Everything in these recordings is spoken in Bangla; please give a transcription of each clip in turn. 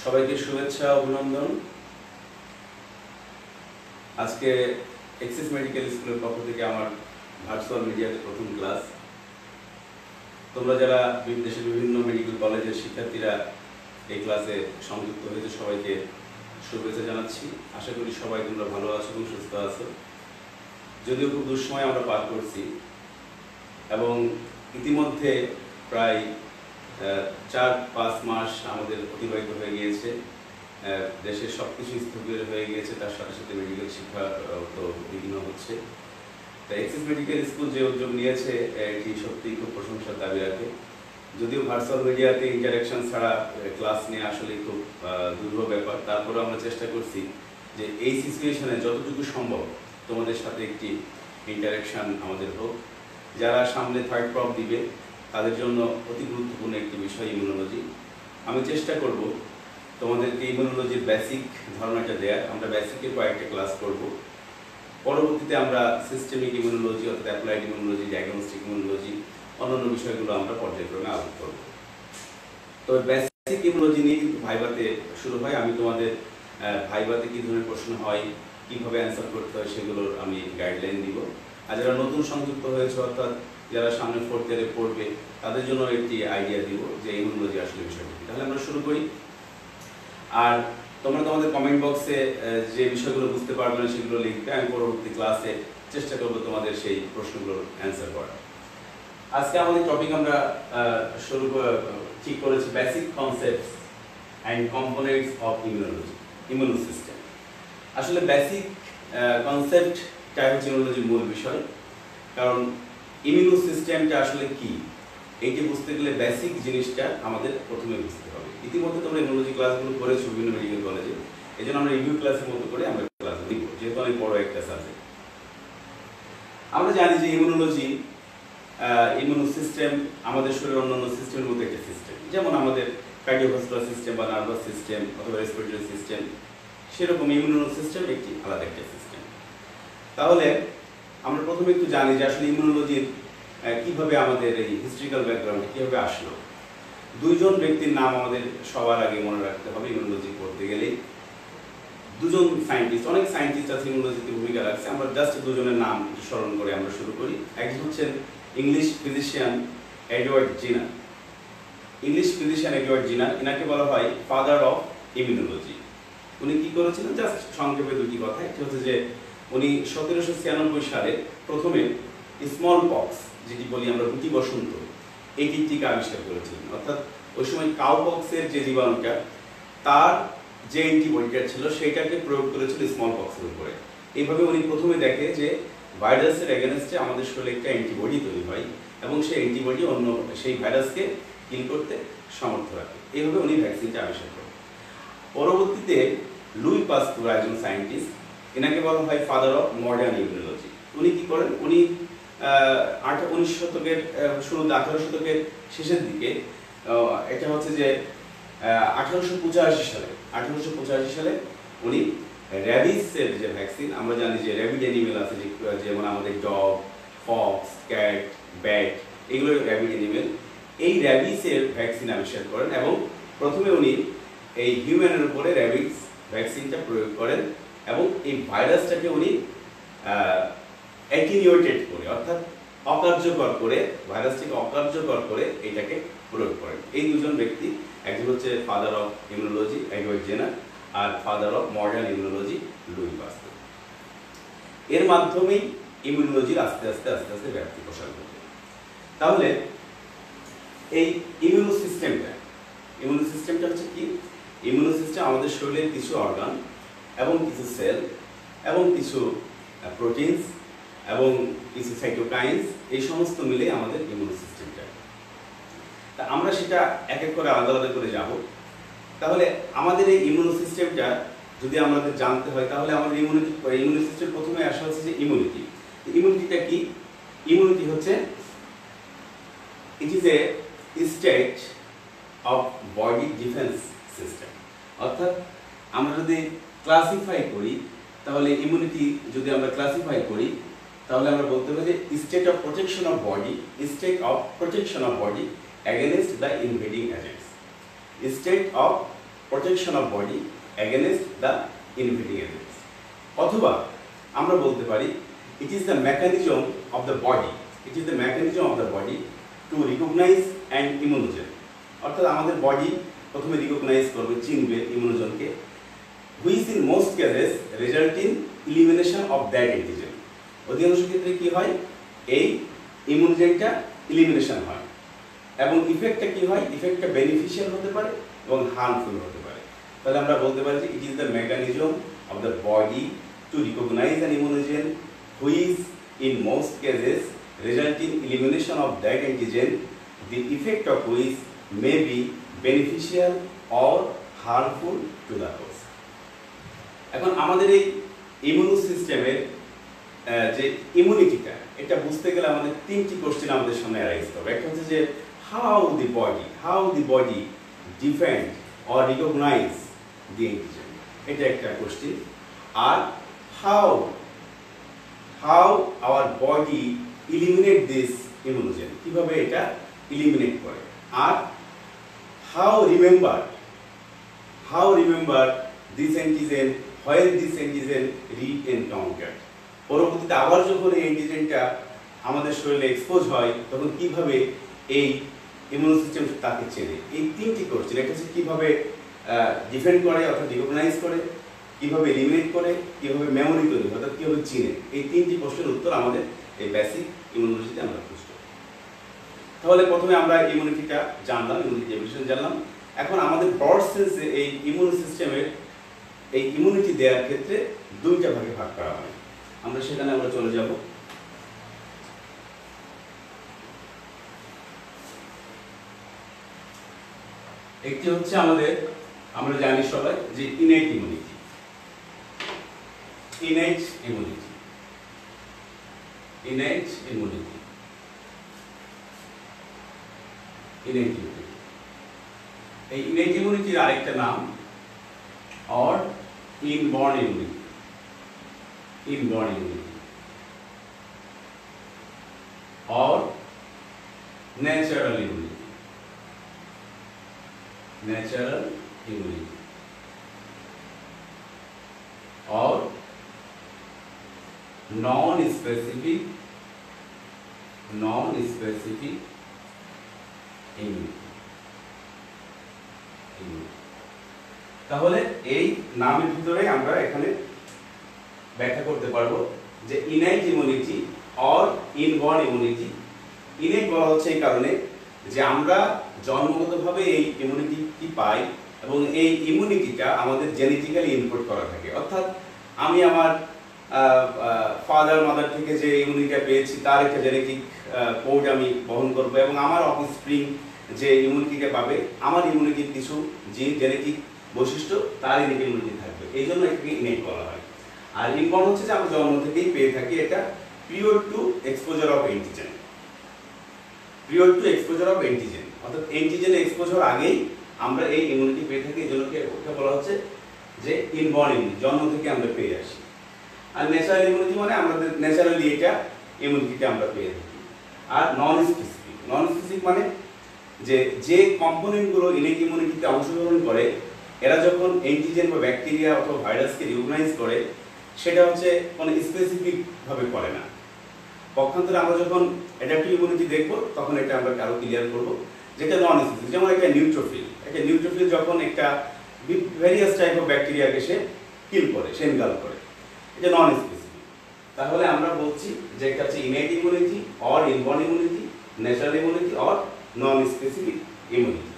সবাইকে শুভেচ্ছা অভিনন্দন। আজকে এক্সিস মেডিকেল স্কুলের পক্ষ থেকে আমার ভার্চুয়াল মিডিয়াতে প্রথম ক্লাস। তোমরা যারা দেশের বিভিন্ন মেডিকেল কলেজের শিক্ষার্থীরা এই ক্লাসে সংযুক্ত হয়েছে সবাইকে শুভেচ্ছা জানাচ্ছি। আশা করি সবাই তোমরা ভালো আছো এবং সুস্থ আছো। যদিও খুব দুঃসময় আমরা পার করছি এবং ইতিমধ্যে প্রায় 4-5 মাস আমাদের অতিবাহিত হয়ে গিয়েছে। দেশের সব কিছু স্থবির হয়ে গিয়েছে, তার সাথে সাথে মেডিকেল শিক্ষা তো বিঘ্ন হচ্ছে। তো এক্সিস মেডিকেল স্কুল যে উদ্যোগ নিয়েছে এটি সত্যিই খুব প্রশংসার দাবি রাখে। যদিও ভার্চুয়াল মিডিয়াতে ইন্টারাকশন ছাড়া ক্লাস নিয়ে আসলে খুব দুর্বল ব্যাপার, তারপরেও আমরা চেষ্টা করছি যে এই সিচুয়েশনে যতটুকু সম্ভব তোমাদের সাথে একটি ইন্টারাকশন আমাদের হোক। যারা সামনে থার্ড প্রপ দিবে তাদের জন্য অতি গুরুত্বপূর্ণ একটি বিষয় ইমিউনোলজি। আমি চেষ্টা করব তোমাদেরকে ইমিউনোলজির বেসিক ধারণাটা দেওয়ার। আমরা বেসিকের কয়েকটা ক্লাস করব, পরবর্তীতে আমরা সিস্টেমিক ইমিউনোলজি অর্থাৎ অ্যাপ্লাইড ইমিউনোলজি, ডায়াগনস্টিক ইমিউনোলজি, অন্যান্য বিষয়গুলো আমরা পর্যায়ক্রমে আলোচনা করব। তো বেসিক ইমিউনোলজি নিয়ে কিন্তু ভাইভাতে শুরু হয়। আমি তোমাদের ভাইভাতে কী ধরনের প্রশ্ন হয়, কীভাবে অ্যান্সার করতে হয় সেগুলোর আমি গাইডলাইন দিব। আর যারা নতুন সংযুক্ত হয়েছে অর্থাৎ যারা সামনে 4th ইয়ারে পড়বে তাদের জন্য একটি আইডিয়া দিব যে ইমিউনোলজি আসলে বিষয়টি। তাহলে আমরা শুরু করি। আর তোমরা তোমাদের কমেন্ট বক্সে যে বিষয়গুলো বুঝতে পারবে না সেগুলো লিখবে, আমি পরবর্তী ক্লাসে চেষ্টা করব তোমাদের সেই প্রশ্নগুলোর অ্যান্সার করার। আজকে আমাদের টপিক আমরা ঠিক করেছি basic concepts and components of immunology, immune system. আসলে বেসিক কনসেপ্টটা হচ্ছে ইমিউনোলজির মূল বিষয়, কারণ ইমিউন সিস্টেমটা আসলে কি এইটি বুঝতে গেলে বেসিক জিনিসটা আমাদের প্রথমে বুঝতে হবে। ইতিমধ্যে তোমরা ইমিউনোলজি ক্লাসগুলো করেছো বিভিন্ন মেডিকেল কলেজে, এই জন্য আমরা রিভিউ ক্লাসের মতো করে আমরা ক্লাস দিব, যেহেতু অনেক বড় একটা সাবজেক্ট। আমরা জানি যে ইমিউনোলজি ইমিউন সিস্টেম আমাদের শরীরের অন্যান্য সিস্টেমের মধ্যে একটা সিস্টেম, যেমন আমাদের কার্ডিওভাস্কুলার সিস্টেম বা নার্ভাস সিস্টেম অথবা রেসপিরেটরি সিস্টেম, সেরকম ইমিউন সিস্টেম একটি আলাদা একটা সিস্টেম। তাহলে আমরা প্রথমে একটু জানি যে আসলে ইমিউনোলজির কিভাবে আমাদের এই হিস্ট্রিক্যাল ব্যাকগ্রাউন্ড কিভাবে আসলো। দুইজন ব্যক্তির নাম আমাদের সবার আগে মনে রাখতে হবে ইমিউনোলজি পড়তে গেলেই। দুজন সায়েন্টিস্ট, অনেক সায়েন্টিস্ট আছে ইমিউনোলজিতে ভূমিকা রাখছে, আমরা জাস্ট দুজনের নাম স্মরণ করে আমরা শুরু করি। একজন হচ্ছেন ইংলিশ ফিজিশিয়ান এডওয়ার্ড জিনার। ইংলিশ ফিজিশিয়ান এডওয়ার্ড জিনার, এনাকে বলা হয় ফাদার অফ ইমিউনোলজি। উনি কি করেছিলেন জাস্ট সংক্ষেপে দুটি কথা। একটি হচ্ছে যে উনি 1796 সালে প্রথমে স্মল পক্স, যেটি বলি আমরা গুটি বসন্ত, এইটির টিকা আবিষ্কার করেছিলেন। অর্থাৎ ওই সময় কাউ পক্সের যে জীবাণুটা তার যে অ্যান্টিবডিটা ছিল সেইটাকে প্রয়োগ করেছিল স্মল পক্সের উপরে। এইভাবে উনি প্রথমে দেখে যে ভাইরাসের এগেনস্টে আমাদের শরীরে একটা অ্যান্টিবডি তৈরি হয় এবং সেই অ্যান্টিবডি অন্য সেই ভাইরাসকে কিল করতে সমর্থ রাখে। এইভাবে উনি ভ্যাকসিনটা আবিষ্কার করেন। পরবর্তীতে লুই পাস্তুর, একজন সায়েন্টিস্ট, এনাকে বলা হয় ফাদার অফ মডার্ন ইমিউনোলজি। উনি কি করেন, উনি 19 শতকের শুরু 18 শতকের শেষের দিকে, এটা হচ্ছে যে 1885 সালে উনি র্যাবিসের যে ভ্যাকসিন, আমরা জানি যে র্যাবিড অ্যানিমেল আছে, যেমন আমাদের ডগ, ফক্স, ক্যাট, ব্যাট, এগুলো র্যাবিড অ্যানিমেল। এই র্যাবিসের ভ্যাকসিন আবিষ্কার করেন এবং প্রথমে উনি এই হিউম্যানের উপরে র্যাবিস ভ্যাকসিনটা প্রয়োগ করেন এবং এই ভাইরাসটাকে উনি অ্যাটিনিউটেড করে, অর্থাৎ অকার্যকর করে, ভাইরাসটিকে অকার্যকর করে এটাকে প্রয়োগ করেন। এই দুজন ব্যক্তি, একজন হচ্ছে father of immunology Edward Jenner আর father of modern immunology Louis Pasteur. এর মাধ্যমেই ইমিউনোলজির আস্তে আস্তে ব্যাপ্তি প্রসার ঘটে। তাহলে এই ইমিউন সিস্টেমটা হচ্ছে কি? ইমিউন সিস্টেম আমাদের শরীরের কিছু অর্গান এবং কিছু সেল এবং কিছু প্রোটিনস এবং কিছু সাইটোকাইনস, এই সমস্ত মিলে আমাদের ইমিউন সিস্টেমটা। তা আমরা সেটা এক এক করে আলাদা আলাদা করে যাব। তাহলে আমাদের এই ইমিউন সিস্টেমটা যদি আমাদের জানতে হয়, তাহলে আমাদের ইমিউন সিস্টেম প্রথমে আসা হচ্ছে যে ইমিউনিটি। ইমিউনিটিটা কি? ইমিউনিটি হচ্ছে it is a state of body defence system. অর্থাৎ আমরা যদি ক্লাসিফাই করি, তাহলে ইমিউনিটি যদি আমরা ক্লাসিফাই করি তাহলে আমরা বলতে হবে যে state of protection of body against the invading agents, state of protection of body against the invading agents. অথবা আমরা বলতে পারি it is the mechanism of the body, it is the mechanism of the body to recognize and immunogen. অর্থাৎ আমাদের বডি প্রথমে রিকগনাইজ করবে, চিনবে ইমিউনোজনকে, which in most cases result in elimination of that antigen. অধিকাংশ ক্ষেত্রে কি হয়, এই ইমিউনোজেনটা ইলিমিনেশন হয় এবং ইফেক্টটা কি হয়, ইফেক্টটা বেনিফিশিয়াল হতে পারে এবং হার্মফুল হতে পারে। তাহলে আমরা বলতে পারি যে it is the mechanism of the body to recognize an immunogen which in most cases result in elimination of that antigen, the effect of which may be beneficial or harmful to the host. এখন আমাদের এই ইমিউন সিস্টেমের যে ইমিউনিটিটা, এটা বুঝতে গেলে আমাদের তিনটি কোশ্চেন আমাদের সামনে অ্যারাইজ করবে। একটা হচ্ছে যে how the body defend or recognize the antigen, এটা একটা কোশ্চেন। আর how our body eliminate this immunogen, কিভাবে এটা eliminate করে। আর how remember this antigen when this antigen re-encountered, পরবর্তীতে আবার যখন এই অ্যান্টিজেনটা আমাদের শরীরে এক্সপোজ হয় তখন কিভাবে এই ইমিউন সিস্টেম তাকে চেনে। এই তিনটি কোশ্চেন, এটা হচ্ছে কিভাবে ডিফেন্ড করে অর্থাৎ রিকগনাইজ করে, কিভাবে এলিমিনেট করে, কিভাবে মেমোরি তৈরি অর্থাৎ কিভাবে চিনে। এই তিনটি প্রশ্নের উত্তর আমাদের এই বেসিক ইমিউনোলজিতে আমরা খুঁজব। তাহলে প্রথমে আমরা ইমিউনিটিটা জানলাম, ইমিউনিটি ডেফিনিশন জানলাম। এখন আমাদের ব্রড সেন্সে এই ইমিউন সিস্টেমের এই ইমিউনিটি দেওয়ার ক্ষেত্রে দুইটা ভাগে ভাগ করা হয়। আমরা সেখানে চলে যাব। একটি হচ্ছে আমরা জানি সবাই যে ইনেট ইমিউনিটি, innate immunity. এই innate immunity আরেকটা নাম or inborn immunity or natural immunity or non-specific immunity। তাহলে এই নামের ভিতরে আমরা এখানে ব্যাখ্যা করতে পারবো যে innate immunity or inborn immunity. Innate বলা হচ্ছে এই কারণে যে আমরা জন্মগতভাবে এই ইমিউনিটি পাই এবং এই ইমিউনিটিটা আমাদের জেনেটিক্যালি ইনপুট করা থাকে। অর্থাৎ আমি আমার ফাদার মাদার থেকে যে ইমিউনিটিটা পেয়েছি তার একটা জেনেটিক কোড আমি বহন করবো এবং আমার অফস্প্রিং যে ইমিউনিটিটা পাবে আমার ইমিউনিটির কিছু জেনেটিক বৈশিষ্ট্য তার ইমিউনিটি থাকবে, এই জন্য এটাকে ইনেট বলা হয়। আর ইনবর্ন হচ্ছে যে আমরা জন্ম থেকেই পেয়ে থাকি, এটা period to exposure of antigen, অর্থাৎ অ্যান্টিজেন এক্সপোজার আগেই আমরা এই ইমিউনিটি পেয়ে থাকি, এই জন্য ওটা বলা হচ্ছে যে ইনবর্ন ইমিউনিটি, জন্ম থেকে আমরা পেয়ে আসি। আর ন্যাচারাল ইমিউনিটি মানে আমাদের ন্যাচারালি এটা ইমিউনিটিটা আমরা পেয়ে থাকি। আর নন স্পেসিফিক মানে যে কম্পোনেন্টগুলো ইনেট ইমিউনিটিতে অংশগ্রহণ করে এরা যখন অ্যান্টিজেন বা ব্যাকটেরিয়া অথবা ভাইরাসকে রিকগনাইজ করে সেটা হচ্ছে কোনো স্পেসিফিক ভাবে করে না। পক্ষান্তরে আমরা যখন অ্যাডাপটিভ ইমিউনিটি দেখব তখন এটা আমরা আরো ক্লিয়ার করব, যেটা নন স্পেসিফিক। যেমন একটা নিউট্রোফিল যখন একটা ভেরিয়াস টাইপ অফ ব্যাকটেরিয়াকে সে কিল করে, সে এনগাল্ফ করে, এটা নন স্পেসিফিক। তাহলে আমরা বলছি যে এটা হচ্ছে innate immunity or inborn immunity, natural immunity or non specific immunity.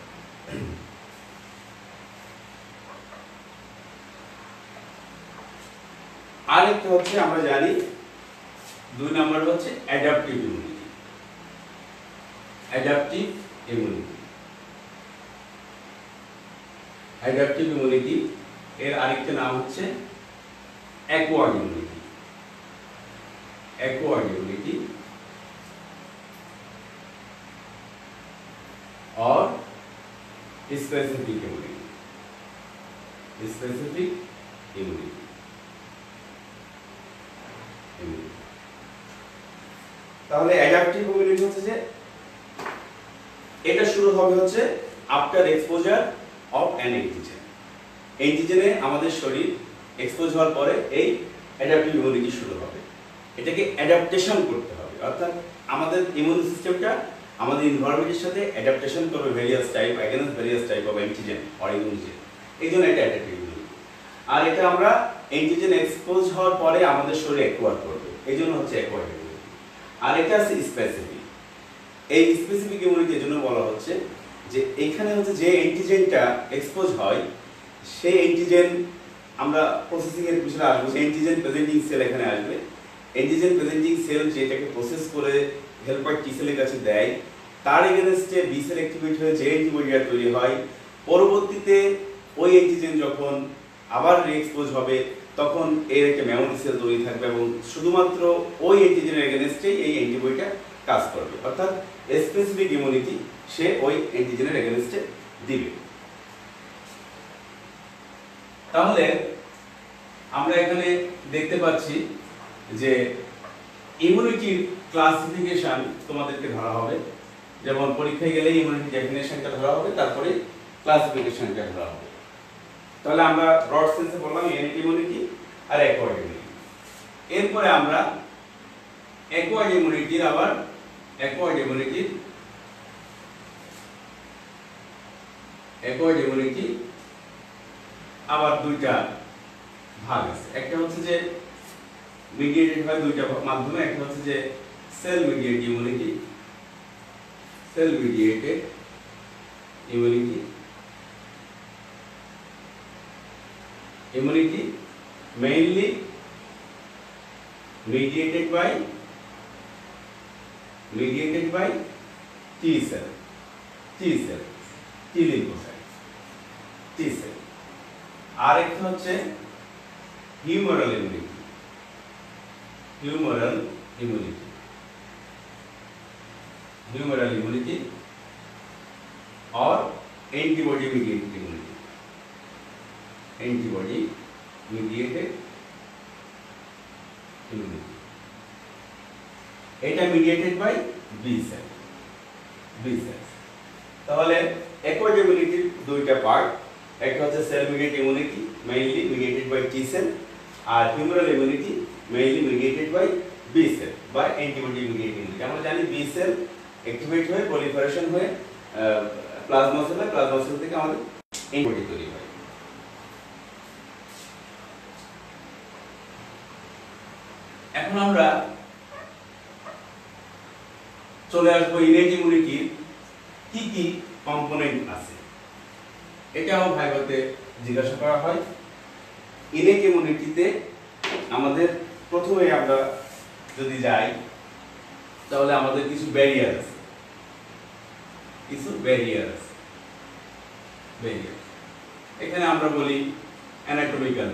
আরেকটা হচ্ছে আমরা জানি 2 নম্বর হচ্ছে অ্যাডাপটিভ ইমিউনিটি। এর আরেকটা নাম হচ্ছে acquired immunity or specific immunity। তাহলে অ্যাডাপটিভ ইমিউনিটি হচ্ছে যে এটা শুরু হবে হচ্ছে after exposure of an antigen. অ্যান্টিজেনে আমাদের শরীর এক্সপোজ হওয়ার পরে এই অ্যাডাপটিভ ইমিউনিটি শুরু হবে। এটাকে অ্যাডাপ্টেশন করতে হবে, অর্থাৎ আমাদের ইমিউন সিস্টেমটা আমাদের এনভায়রনমেন্টের সাথে অ্যাডাপ্টেশন করবে various type against various type of antigen or immunogen. এই জন্য এটা অ্যাডাপটিভ ইমিউনিটি। আর এটা আমরা অ্যান্টিজেন এক্সপোজ হওয়ার পরে আমাদের শরীরে অ্যাকোয়ার করবে, এই জন্য হচ্ছে অ্যাকোয়ার্ড ইমিউনিটি। আর এটা আছে স্পেসিফিক। এই স্পেসিফিক ইমিউনিটি এর জন্য বলা হচ্ছে যে এখানে হচ্ছে যে অ্যান্টিজেনটা এক্সপোজ হয় সেই অ্যান্টিজেন আমরা প্রসেসিং এর বিষয়ে আসবো, সেই অ্যান্টিজেন প্রেজেন্টিং সেল এখানে আসবে। অ্যান্টিজেন প্রেজেন্টিং সেল যেটাকে প্রসেস করে হেল্পার টি সেলের কাছে দেয়, তার এগেনস্টে বি সেল অ্যাক্টিভেট হয়ে যে অ্যান্টিবডিটা তৈরি হয়, পরবর্তীতে ওই অ্যান্টিজেন যখন আবার রিএক্সপোজ হবে তখন এর একটা মেমোরি সেল তৈরি থাকবে এবং শুধুমাত্র ওই অ্যান্টিজেনের এগেনস্টেই এই অ্যান্টিবডিটা কাজ করবে, অর্থাৎ স্পেসিফিক ইমিউনিটি সে ওই অ্যান্টিজেনের এগেনস্টে দিবে। তাহলে আমরা এখানে দেখতে পাচ্ছি যে ইমিউনিটির ক্লাসিফিকেশন তোমাদেরকে ধরা হবে, যেমন পরীক্ষায় গেলে ইমিউনিটি ডেফিনেশনটা ধরা হবে, তারপরে ক্লাসিফিকেশনটা ধরা হবে। তাহলে আমরা ব্রড সেন্সে বললাম ইউনিট ইমিউনিটি আর অ্যাকোয়ার্ড ইমিউনিটি। এরপরে আমরা অ্যাকোয়ার্ড ইমিউনিটির আবার দুইটা ভাগ আছে। একটা হচ্ছে যে মিডিয়েটেড হয় দুইটা মাধ্যমে, একটা হচ্ছে যে cell mediated immunity mainly mediated by T cell, T lymphocyte, T cell। আর একটা হচ্ছে humoral immunity or antibody mediated immunity, এটা মিডিয়েটেড বাই বি সেল। তাহলে অ্যাকোয়ার্ড ইমিউনিটির দুইটা পার্ট, একটা হচ্ছে cell mediated immunity mainly mediated by T cell, আর humoral immunity mainly mediated by B cell বা অ্যান্টিবডি মিডিয়েটেড ইমিউনিটি। আমরা জানি বি সেল অ্যাক্টিভেট হয়ে পলিফারেশন হয়ে প্লাজমা সেল থেকে আমাদের অ্যান্টিবডি তৈরি হয়। এখন আমরা চলে আসবো ইনেট ইমিউনিটির কি কি কম্পোনেন্ট আছে, এটাও ভাইভাতে জিজ্ঞাসা করা হয়। ইনেট ইমিউনিটিতে আমাদের প্রথমে আমরা যদি যাই তাহলে আমাদের কিছু ব্যারিয়ার আছে, এখানে আমরা বলি অ্যানাটমিক্যাল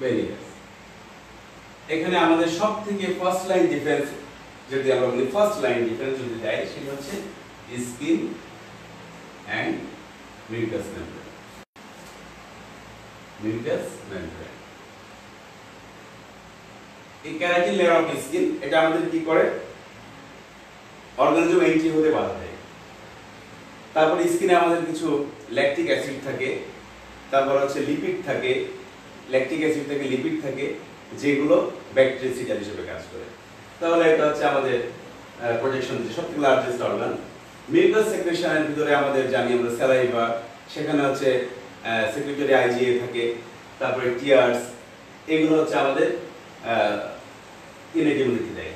ব্যারিয়ার। এখানে আমাদের সবথেকে ফার্স্ট লাইন ডিফেন্স যদি আমরা বলি, যদি দেয় সেটা হচ্ছে স্কিন এন্ড মিউকাস মেমব্রেন। এই কেরাটিন লেয়ার অফ স্কিন এটা আমাদের কি করে, অর্গানিজম এন্ট্রি হতে বাধা দেয়। তারপর স্কিনে আমাদের কিছু ল্যাকটিক অ্যাসিড থাকে, তারপর হচ্ছে লিপিড থাকে, ল্যাকটিক অ্যাসিড থাকে, লিপিড থাকে, যেগুলো ব্যাকটেরিয়াসাইড হিসেবে কাজ করে। তাহলে এটা হচ্ছে আমাদের প্রোটেকশন যে সবথেকে লার্জেস্ট অর্গান। মিউকাস সেক্রেশনের ভিতরে আমাদের জানি আমরা স্যালাইভা, সেখানে হচ্ছে সেক্রেটরি আইজিএ থাকে, তারপরে টিয়ার্স, এগুলো হচ্ছে আমাদের ইনেট ইমিউনিটি দেয়।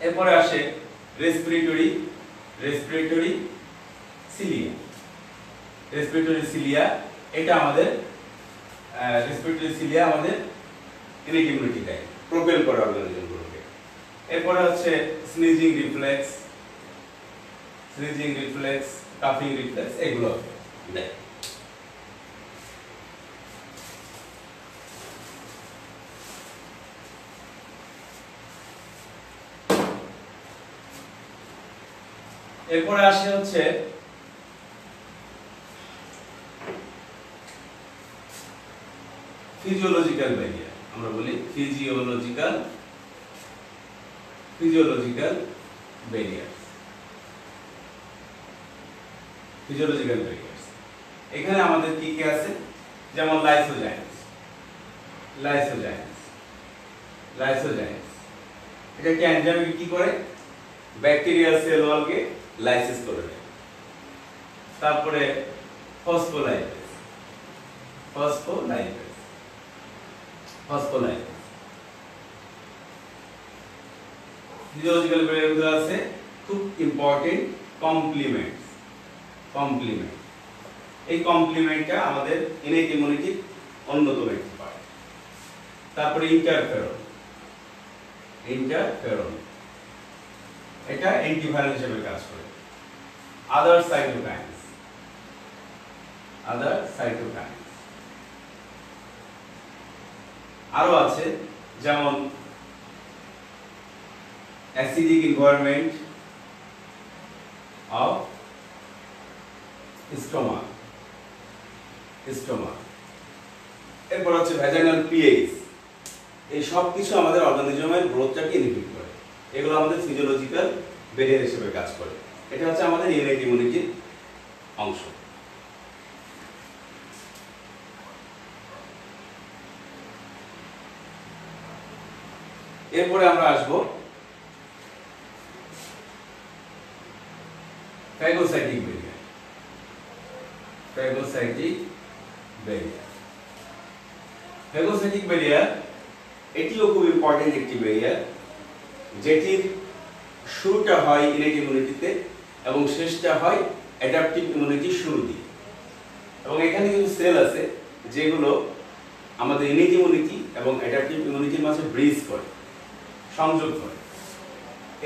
এরপরে আসে রেসপিরেটরি সিলিয়া, এটা আমাদের রেসপিরেটরি সিলিয়া আমাদের ইনেট ইমিউনিটি দেয়, প্রোপেল করে অর্গানিজমগুলোকে। এরপরে হচ্ছে স্নিজিং রিফ্লেক্স, কাফিং রিফ্লেক্স, এগুলো দেয়। এরপরে আসে হচ্ছে ফিজিওলজিক্যাল ব্যারিয়ার, আমরা বলি ফিজিওলজিক্যাল ব্যারিয়ার্স, ফিজিওলজিক্যাল ব্যারিয়ার্স। এখানে আমাদের কি কি আছে, যেমন লাইসোজাইমস, লাইসোজাইমস, লাইসোজাইমস এটা কি এনজাইম কি করে, ব্যাকটেরিয়াল সেল ওয়ালকে লাইসিস করে দেয়। তারপরে phospholipase, phospholipase, phospholipase. Physiological barrier আছে খুব ইম্পর্টেন্ট কমপ্লিমেন্টস, কমপ্লিমেন্ট। এই কমপ্লিমেন্টটা আমাদের ইনেট ইমিউনিটির অন্যতম একটি পার্ট। তারপরে ইন্টারফেরন, ইন্টারফেরন এটা অ্যান্টিভাইরাল হিসেবে কাজ করে। আদার সাইটোকাইনস, আদার সাইটোকাইনস আরো আছে, যেমন acidic environment of stomach, stomach. এরপর হচ্ছে ভ্যাজাইনাল পিএইচ। এই সব কিছু আমাদের অর্গানিজমের গ্রোথটাকে ইনহিবিট করে। এগুলো আমাদের ফিজিওলজিক্যাল ব্যারিয়ার হিসেবে কাজ করে। এটা হচ্ছে আমাদের ইনেট ইমিউনিটির অংশ। এরপরে আমরা আসব phagocytic barrier, phagocytic barrier. Phagocytic barrier এটিও খুব ইম্পর্টেন্ট একটি ব্যারিয়ার, যেটির শুরুটা হয় ইনেট ইমিউনিটিতে এবং শেষটা হয় অ্যাডাপটিভ ইমিউনিটির শুরু দিয়ে। এবং এখানে কিছু সেল আছে যেগুলো আমাদের ইনেট ইমিউনিটি এবং অ্যাডাপটিভ ইমিউনিটির মাঝে ব্রিজ করে, সংযোগ করে।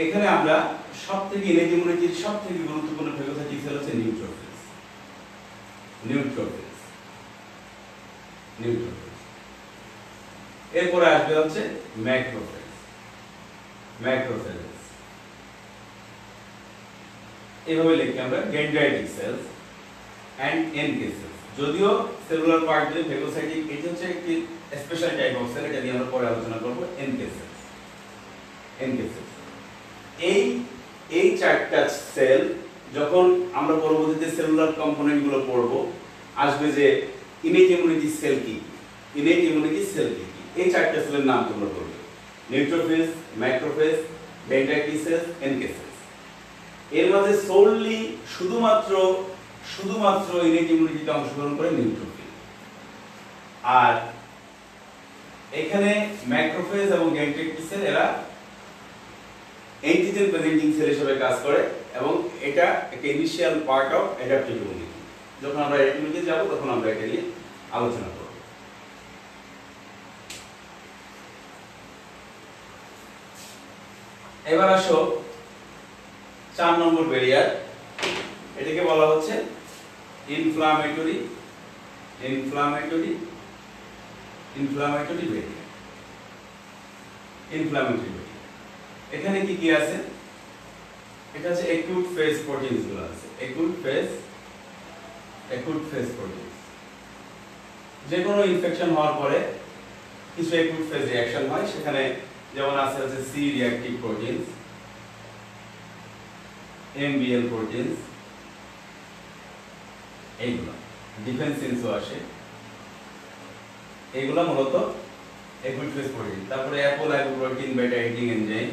এখানে আমরা সবথেকে ইনেট ইমিউনিটির সবথেকে গুরুত্বপূর্ণ ফ্যাগোসাইটিক সেল হচ্ছে নিউট্রোফিলস, নিউট্রোফিলস, নিউট্রোফিলস। এরপরে আসবে হচ্ছে ম্যাক্রোফেজ, ম্যাক্রোফেজ। এইভাবে লিখি আমরা dendritic cells and NK cells. যদিও সেলুলার পার্ট দিয়ে ফ্যাগোসাইটিক এটি হচ্ছে একটি স্পেশাল টাইপ অফ সেল, এটা নিয়ে আমরা পরে আলোচনা করব। NK cells, NK cells. এই চারটা সেল যখন আমরা পরবর্তীতে সেলুলার কম্পোনেন্ট গুলো পড়ব, আসবে যে ইনেট ইমিউনিটি সেল কি, ইনেট ইমিউনিটি সেল কি। এই চারটা সেলের নাম তোমরা বলবে, neutrophils, macrophage, dendritic cells, NK cells. এর মধ্যে সোললি শুধুমাত্র ইনেট ইমিউনিটিতে অংশগ্রহণ করে নিউট্রোফিল। আর এখানে ম্যাক্রোফেজ এবং ডেনড্রাইটিক সেল এরা অ্যান্টিজেন প্রেজেন্টিং সেল হিসেবে কাজ করে এবং এটা একটা initial part of adaptive immunity. যখন আমরা অ্যাডাপটিভ যাব তখন আমরা এটা নিয়ে আলোচনা করব। এবার আসো 4 নম্বর ব্যারিয়ার। এটাকে বলা হচ্ছে inflammatory, inflammatory, inflammatory barrier, inflammatory barrier. এখানে কি কি আছে, এটা হচ্ছে অ্যাকিউট ফেজ প্রোটিনস গুলো আছে, অ্যাকিউট ফেজ প্রোটিনস। যে কোনো ইনফেকশন হওয়ার পরে কিছু অ্যাকিউট ফেজ রিঅ্যাকশন হয়, সেখানে যেমন আছে হচ্ছে C reactive proteins, MBL proteins, এইগুলো ডিফেন্সিনসও আসে। এইগুলো মূলত অ্যাকিউট ফেজ প্রোটিন। তারপরে অ্যাপোলাইপোপ্রোটিন, বেটা এডিটিং এনজাইম,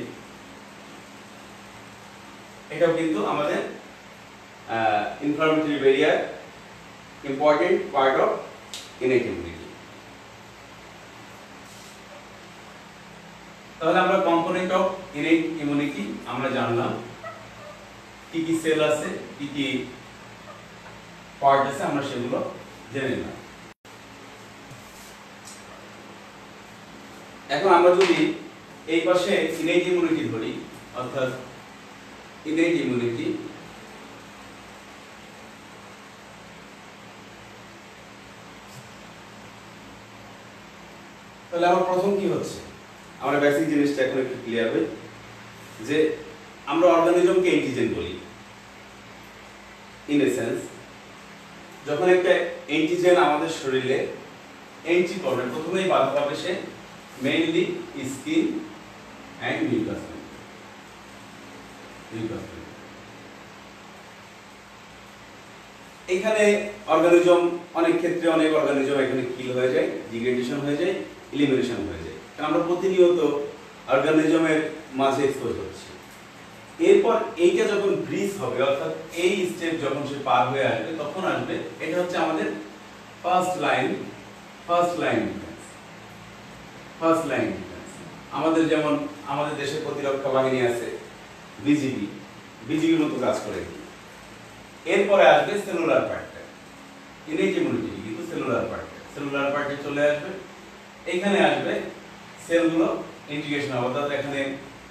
এটাও কিন্তু আমাদের inflammatory barrier important part of innate immunity. তাহলে আমরা কম্পোনেন্ট অফ ইনেট ইমিউনিটি আমরা জানলাম, কি কি সেল আছে, কি কি পার্ট আছে, আমরা সেগুলো জেনে নিলাম। এখন আমরা যদি এই পাশে ইনেট ইমিউনিটি ধরি, অর্থাৎ ইনেট ইমিউনিটি, তাহলে আমার প্রথম কি হচ্ছে, আমরা বেসিক জিনিসটা এখন একটু ক্লিয়ার হই যে আমরা অর্গানিজমকে অ্যান্টিজেন বলি। ইন এসেন্স যখন একটা অ্যান্টিজেন আমাদের শরীরে এন্ট্রি করবে, প্রথমেই বাধা পাবে সে mainly skin and mucus. Eukaryote. এখানে অর্গানিজম অনেক ক্ষেত্রে অনেক অর্গানিজম এখানে কিল হয়ে যায়, ডিগ্রেডেশন হয়ে যায়, এলিমিনেশন হয়ে যায়, কারণ আমরা প্রতিনিয়ত অর্গানিজমের মাঝে এক্সপোজ হচ্ছি। এরপর এইটা যখন ব্রিজ হবে, অর্থাৎ এই স্টেপ যখন সে পার হয়ে আসবে, তখন আসবে এটা হচ্ছে আমাদের first line defence. First line defence আমাদের যেমন আমাদের দেশের প্রতিরক্ষা বাহিনী আছে বিজিবির মতো কাজ করে। এরপরে আসবে সেলুলার পার্টটা, ইনেট ইমিউনিটি কিন্তু সেলুলার পার্টে চলে আসবে। এখানে আসবে সেলগুলো ইন্টিগ্রেশন হবে, অর্থাৎ এখানে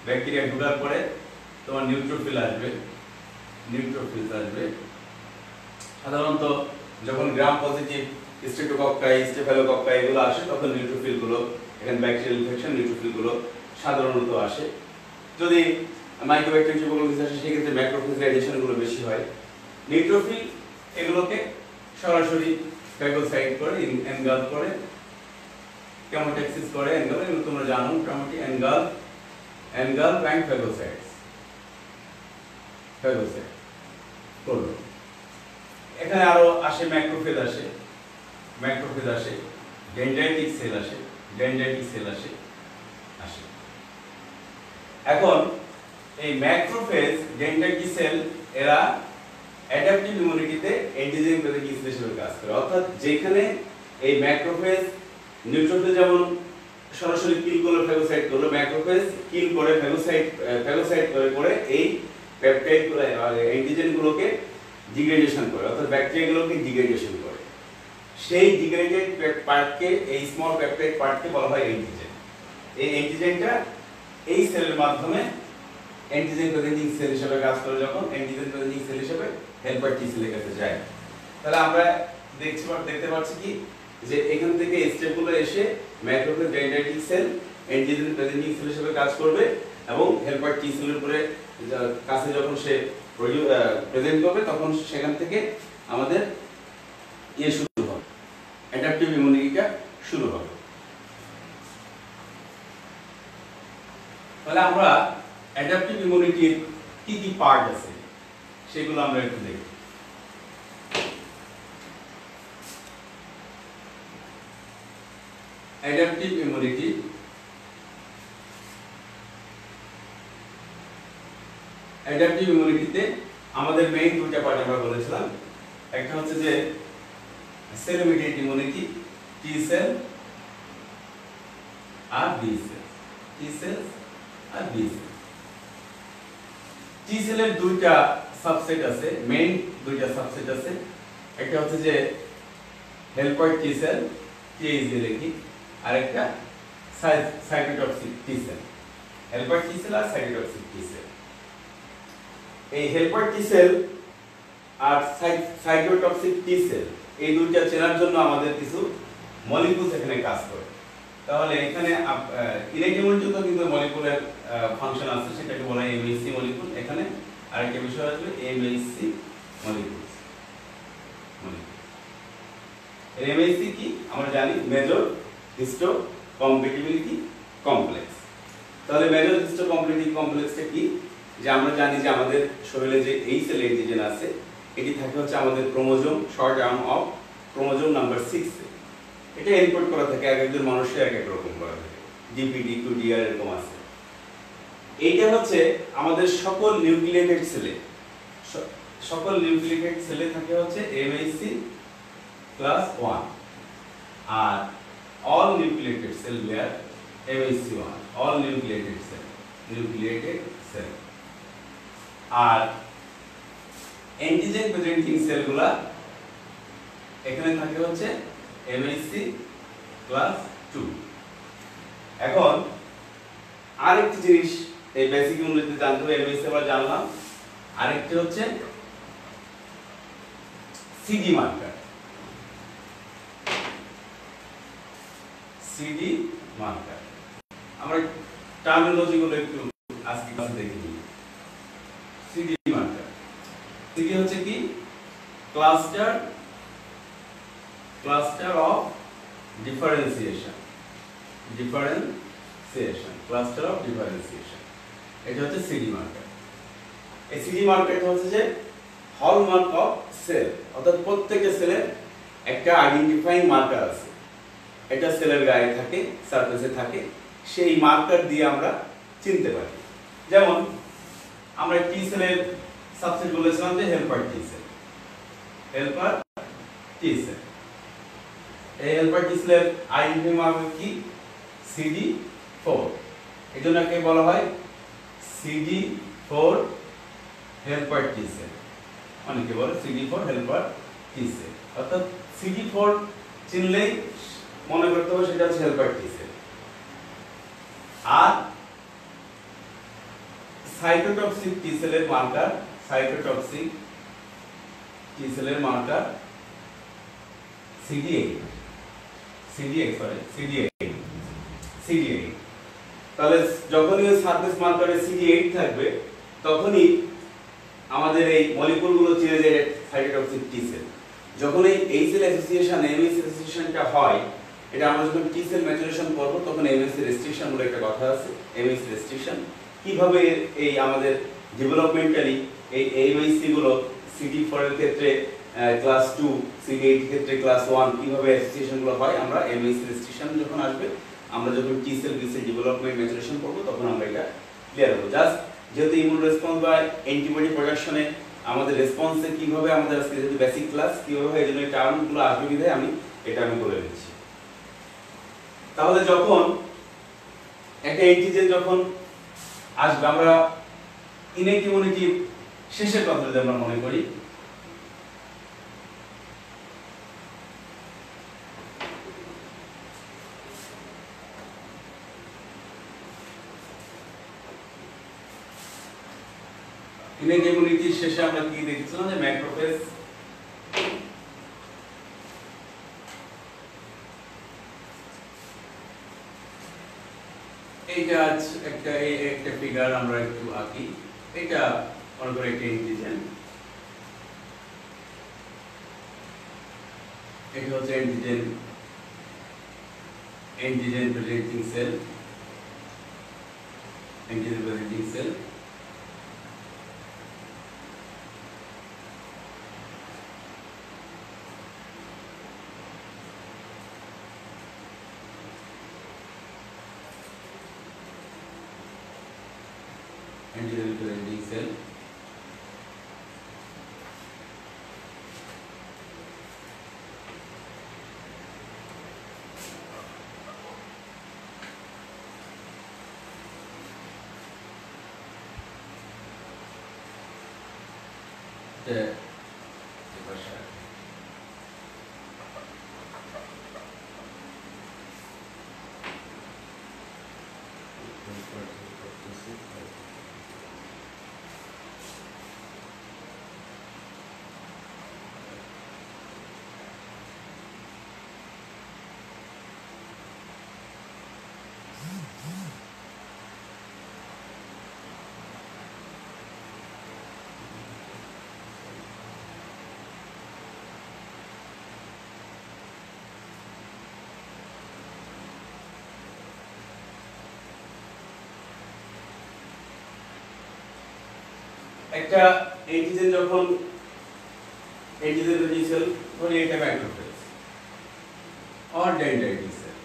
ব্যাকটেরিয়া ঢোকার পরে তোমার নিউট্রোফিল আসবে। সাধারণত যখন গ্রাম পজিটিভ স্ট্রেপ্টোকক্কাই, স্টেফাইলোকক্কাই এগুলো আসে, তখন নিউট্রোফিল গুলো, এখানে ব্যাকটেরিয়াল ইনফেকশন, নিউট্রোফিল গুলো সাধারণত আসে। যদি মাইক্রোব্যাকটেরিয়াম টিউবারকুলোসিস আসে, সেক্ষেত্রে ম্যাক্রোফেজ এডিশন গুলো বেশি হয়। নিউট্রোফিল এগুলোকে সরাসরি ফ্যাগোসাইট করে, এনগালফ করে, কেমোট্যাক্সিস করে, এনগালফ, এগুলো তোমরা জানো মোটামুটি। এনগালফ অ্যান্ড ফ্যাগোসাইটস করলো। এখানে আরো আসে ম্যাক্রোফেজ আসে, ডেনড্রাইটিক সেল আসে। এখন এই ম্যাক্রোফেজ, ডেনড্রাইটিক সেল এরা অ্যাডাপটিভ ইমিউনিটিতে অ্যান্টিজেন প্রেজেন্টিং সেল হিসেবে কাজ করে, অর্থাৎ যেখানে এই ম্যাক্রোফেজ নিউট্রোফিল যেমন সরাসরি কিল করে ফ্যাগোসাইট করলো, ম্যাক্রোফেজ কিল করে ফ্যাগোসাইট করে এই পেপটাইড গুলো, অ্যান্টিজেন গুলোকে ডিগ্রেডেশন করে, অর্থাৎ ব্যাকটেরিয়াগুলোকে ডিগ্রেডেশন করে। সেই ডিগ্রেডেড পার্টকে, এই স্মল পেপটাইড পার্টকে বলা হয় অ্যান্টিজেন। এই অ্যান্টিজেনটা এই সেলের মাধ্যমে অ্যান্টিজেন প্রেজেন্টিং সেল হিসেবে কাজ করে, যখন অ্যান্টিজেন প্রেজেন্টিং সেল হিসেবে হেল্পার টি সেলের কাছে যায়। তাহলে আমরা দেখতে পাচ্ছি কি যে এখান থেকে স্টেপগুলো এসে macrophage, dendritic cell antigen presenting cell হিসেবে কাজ করবে, এবং হেল্পার টি সেলের উপরে কাছে যখন সে প্রেজেন্ট করবে, তখন সেখান থেকে আমাদের শুরু হবে, অ্যাডাপটিভ ইমিউনিটিটা শুরু হবে। তাহলে আমরা অ্যাডাপটিভ ইমিউনিটির কি কি পার্ট আছে সেগুলো আমরা একটু দেখি। অ্যাডাপটিভ ইমিউনিটিতে আমাদের মেইন দুটো পার্ট আমরা বলেছিলাম। একটা হচ্ছে যে cell immediate immunity, T cell আর বি সেল। টি সেলের দুইটা সাবসেট আছে, মেইন দুইটা সাবসেট আছে। একটা হচ্ছে যে হেল্পার টি সেল, টিএইচডি লিখি, আর একটা cytotoxic T cell. Helper T cell আর সাইটোটক্সিক টি সেল। এই হেল্পার টি সেল আর সাইটোটক্সিক টি সেল, এই দুইটা চেনার জন্য আমাদের কিছু মলিকুলস এখানে কাজ করে। তাহলে এখানে ইনেট ইমিউনিটিতে কিন্তু মলিকুলার ফাংশন আছে, সেটাকে বলা হয় এমএইচসি মলিকুল। এখানে আরেকটা বিষয় আসবে এমএইচসি মলিকুল। এমএইচসি কি আমরা জানি, মেজর হিস্টো কম্প্যাটিবিলিটি কমপ্লেক্স। তাহলে মেজর হিস্টো কম্প্যাটিবিলিটি কমপ্লেক্সটা কি, যে আমরা জানি যে আমাদের শরীরে যে এই সেল অ্যান্টিজেন আছে, এটি থাকে হচ্ছে আমাদের chromosome, short arm of chromosome number 6। এটা এনকোড করা থাকে, এক একজন মানুষের এক এক রকম করা থাকে, ডিপিডি টু ডিআর এরকম আছে। এইটা হচ্ছে আমাদের সকল নিউক্লিয়েটেড সেলে থাকে হচ্ছে এমএইচসি +1, আর all nucleated cell where MHC1, all nucleated cell আর অ্যান্টিজেন প্রেজেন্টিং সেলগুলা এখানে থাকে হচ্ছে MHC+2। এখন আরেকটি জিনিস এই বেসিক ইউনিটে জানতে হবে, MHC আমরা জানলাম, আরেকটি হচ্ছে সিডি মার্কার। সিডি মার্কার আমরা টার্মিনোলজি গুলো একটু আজকে ক্লাসে দেখে নিই। সিডি মার্কার, সিডি হচ্ছে কি, cluster of differentiation, cluster of differentiation, এটা হচ্ছে সিডি মার্কার। এই সিডি মার্কারটা হচ্ছে যে হলমার্ক অফ সেল, অর্থাৎ প্রত্যেকটা সেলের একটা আইডেন্টিফাইং মার্কার আছে, এটা সেলের গায়ে থাকে, সারফেসে থাকে, সেই মার্কার দিয়ে আমরা চিনতে পারি। যেমন আমরা টি সেলের সাবসেট বলেছিলাম যে helper T cell, helper T cell. এই হেল্পার টি সেলের আইডেন্টিফাইং মার্কার কি? CD4। এজন্য একে বলা হয় CD4 হেল্পার টি সেল, অনেকে বলে CD4 হেল্পার টি সেল। অর্থাৎ CD4 চিনলেই মনে করতে হবে সেটা হচ্ছে হেল্পার টি সেল। আর সাইটোটক্সিক টি সেলের মার্কার, সাইটোটক্সিক টি সেলের মার্কার CD8, CD8। তাহলে যখনই ওই সারফেস মার্কারে CD8 থাকবে তখনই আমাদের এই মলিকিউলগুলো চিনে যায় সাইটোটক্সিক টি সেল। যখন এই সেল অ্যাসোসিয়েশন এমএস অ্যাসোসিয়েশনটা হয়, এটা আমরা যখন টি সেল ম্যাচুরেশন করব তখন এমএস রেস্ট্রিকশন বলে একটা কথা আছে। এমএস রেস্ট্রিকশন কিভাবে এই আমাদের ডেভেলপমেন্টালি এই এমএসসি গুলো CD4 এর ক্ষেত্রে ক্লাস 2, CD8 এর ক্ষেত্রে ক্লাস 1 কিভাবে অ্যাসোসিয়েশন গুলো হয়, আমরা এমএস রেস্ট্রিকশন যখন আসবে, আমরা যখন টি সেল ডেভেলপমেন্ট ম্যাচুরেশন করব তখন আমরা এটা ক্লিয়ার হবে। জাস্ট যেহেতু ইমিউন রেসপন্স বা অ্যান্টিবডি প্রোডাকশনে আমাদের রেসপন্সে কিভাবে আমাদের আজকে যেহেতু বেসিক ক্লাস কিভাবে এই জন্য টার্মগুলো আসবে বিধায় আমি বলে দিচ্ছি। তাহলে যখন একটা অ্যান্টিজেন যখন আসবে, আমরা ইনেট ইমিউনিটি শেষের কথা যদি আমরা মনে করি, ইনেট ইমিউনিটির শেষে আমরা কি দেখছিলাম যে ম্যাক্রোফেজ এইটা একটা ফিগার আমরা একটু আঁকি। এটা মনে করে একটা অ্যান্টিজেন, এটা হচ্ছে antigen presenting cell, antigen presenting cell. Antigen presenting cell, একটা অ্যান্টিজেন যখন অ্যান্টিজেন সেল ধরে এটা ম্যাক্রোফেজ অর ডেন্ড্রাইটিক সেল,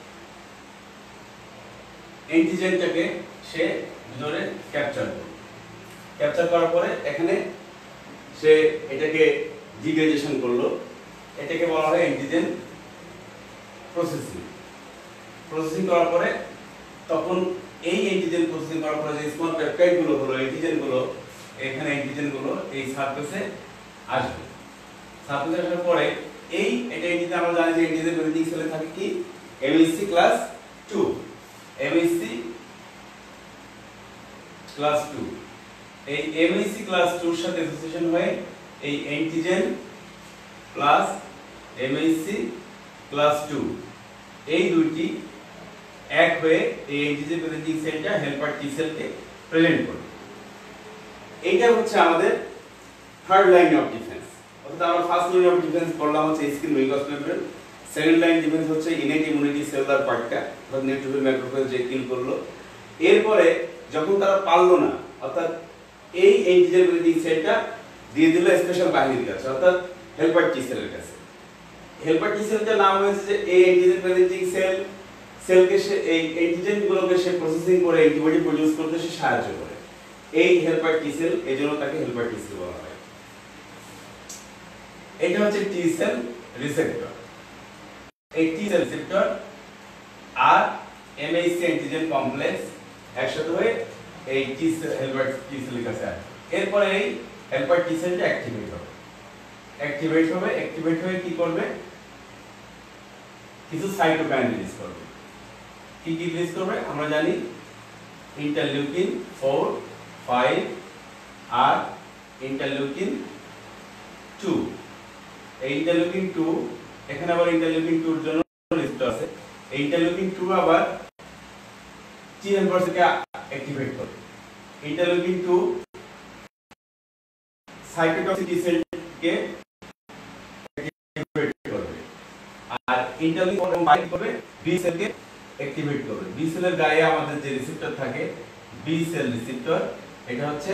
অ্যান্টিজেনটাকে সে ভিতরে ক্যাপচার করবে, ক্যাপচার করার পরে এখানে সে এটাকে ডিগ্রেডেশন করলো, এটাকে বলা হয় অ্যান্টিজেন প্রসেসিং। প্রসেসিং করার পরে তখন এই অ্যান্টিজেন প্রসেসিং করার পরে যে স্মল পেপটাইড গুলো হলো, অ্যান্টিজেন গুলো, এখানে অ্যান্টিজেন গুলো এই সারফেসে আসবে। সারফেসে আসার পরে এটা অ্যান্টিজেন আমরা জানি যে অ্যান্টিজেন প্রেজেন্টিং সেলে থাকে কি এমএসসি ক্লাস 2, এমএসসি ক্লাস 2। এই এমএসসি ক্লাস 2 এর সাথে অ্যাসোসিয়েশন হয়ে এই অ্যান্টিজেন প্লাস এমএসসি ক্লাস 2 এই দুইটি এক হয়ে এই অ্যান্টিজেন প্রেজেন্টিং সেলটা হেল্পার টি সেলকে প্রেজেন্ট করে। এইটা হচ্ছে আমাদের থার্ড লাইন অফ ডিফেন্স। অর্থাৎ আমরা ফার্স্ট লাইন অফ ডিফেন্স পড়লাম হচ্ছে skin mucus membrane, second line defence হচ্ছে ইনেট ইমিউনিটি সেলুলার পার্টটা, অর্থাৎ নিউট্রোফিল ম্যাক্রোফেজ যে কিল করলো। এরপরে যখন তারা পারলো না, অর্থাৎ এই অ্যান্টিজেন প্রেজেন্টিং সেলটা দিয়ে দিল স্পেশাল বাহিনীর কাছে, অর্থাৎ হেল্পার টি সেলের কাছে। হেল্পার টি সেলটার নাম হয়েছে যে এই অ্যান্টিজেন প্রেজেন্টিং সেলকে সে এই অ্যান্টিজেন গুলোকে সে প্রসেসিং করে অ্যান্টিবডি প্রডিউস করতে সে সাহায্য করে। এই হেল্পার টি সেল, এজন্য তাকে হেল্পার টি সেল বলা হয়। এটা হচ্ছে টি সেল রিসেপ্টর। এই টি সেল রিসেপ্টর আর এমএইচসি অ্যান্টিজেন কমপ্লেক্স একসাথে হয়ে এই টি সেল হেল্পার টি সেলের কাছে আসে। এরপরে এই হেল্পার টি সেলটা অ্যাক্টিভেট হবে। অ্যাক্টিভেট হয়ে কি করবে? কিছু সাইটোকাইন রিলিজ করবে। কি কি রিলিজ করবে আমরা জানি, ইন্টারলিউকিন 4, 5 আর ইন্টারলিউকিন 2। এই ইন্টারলিউকিন 2, এখানে আবার ইন্টারলিউকিন 2 এর জন্য লিস্ট আছে। এই ইন্টারলিউকিন 2 আবার টি হেল্পারকে অ্যাক্টিভেট করে। ইন্টারলিউকিন 2 সাইটোটক্সিক টি সেলকে অ্যাক্টিভেট করবে, আর ইন্টারলিউকিন 4 এবং 5 করবে বি সেলকে অ্যাক্টিভেট করবে। বি সেলের গায়ে আমাদের যে রিসেপ্টর থাকে, বি সেল রিসেপ্টর, এটা হচ্ছে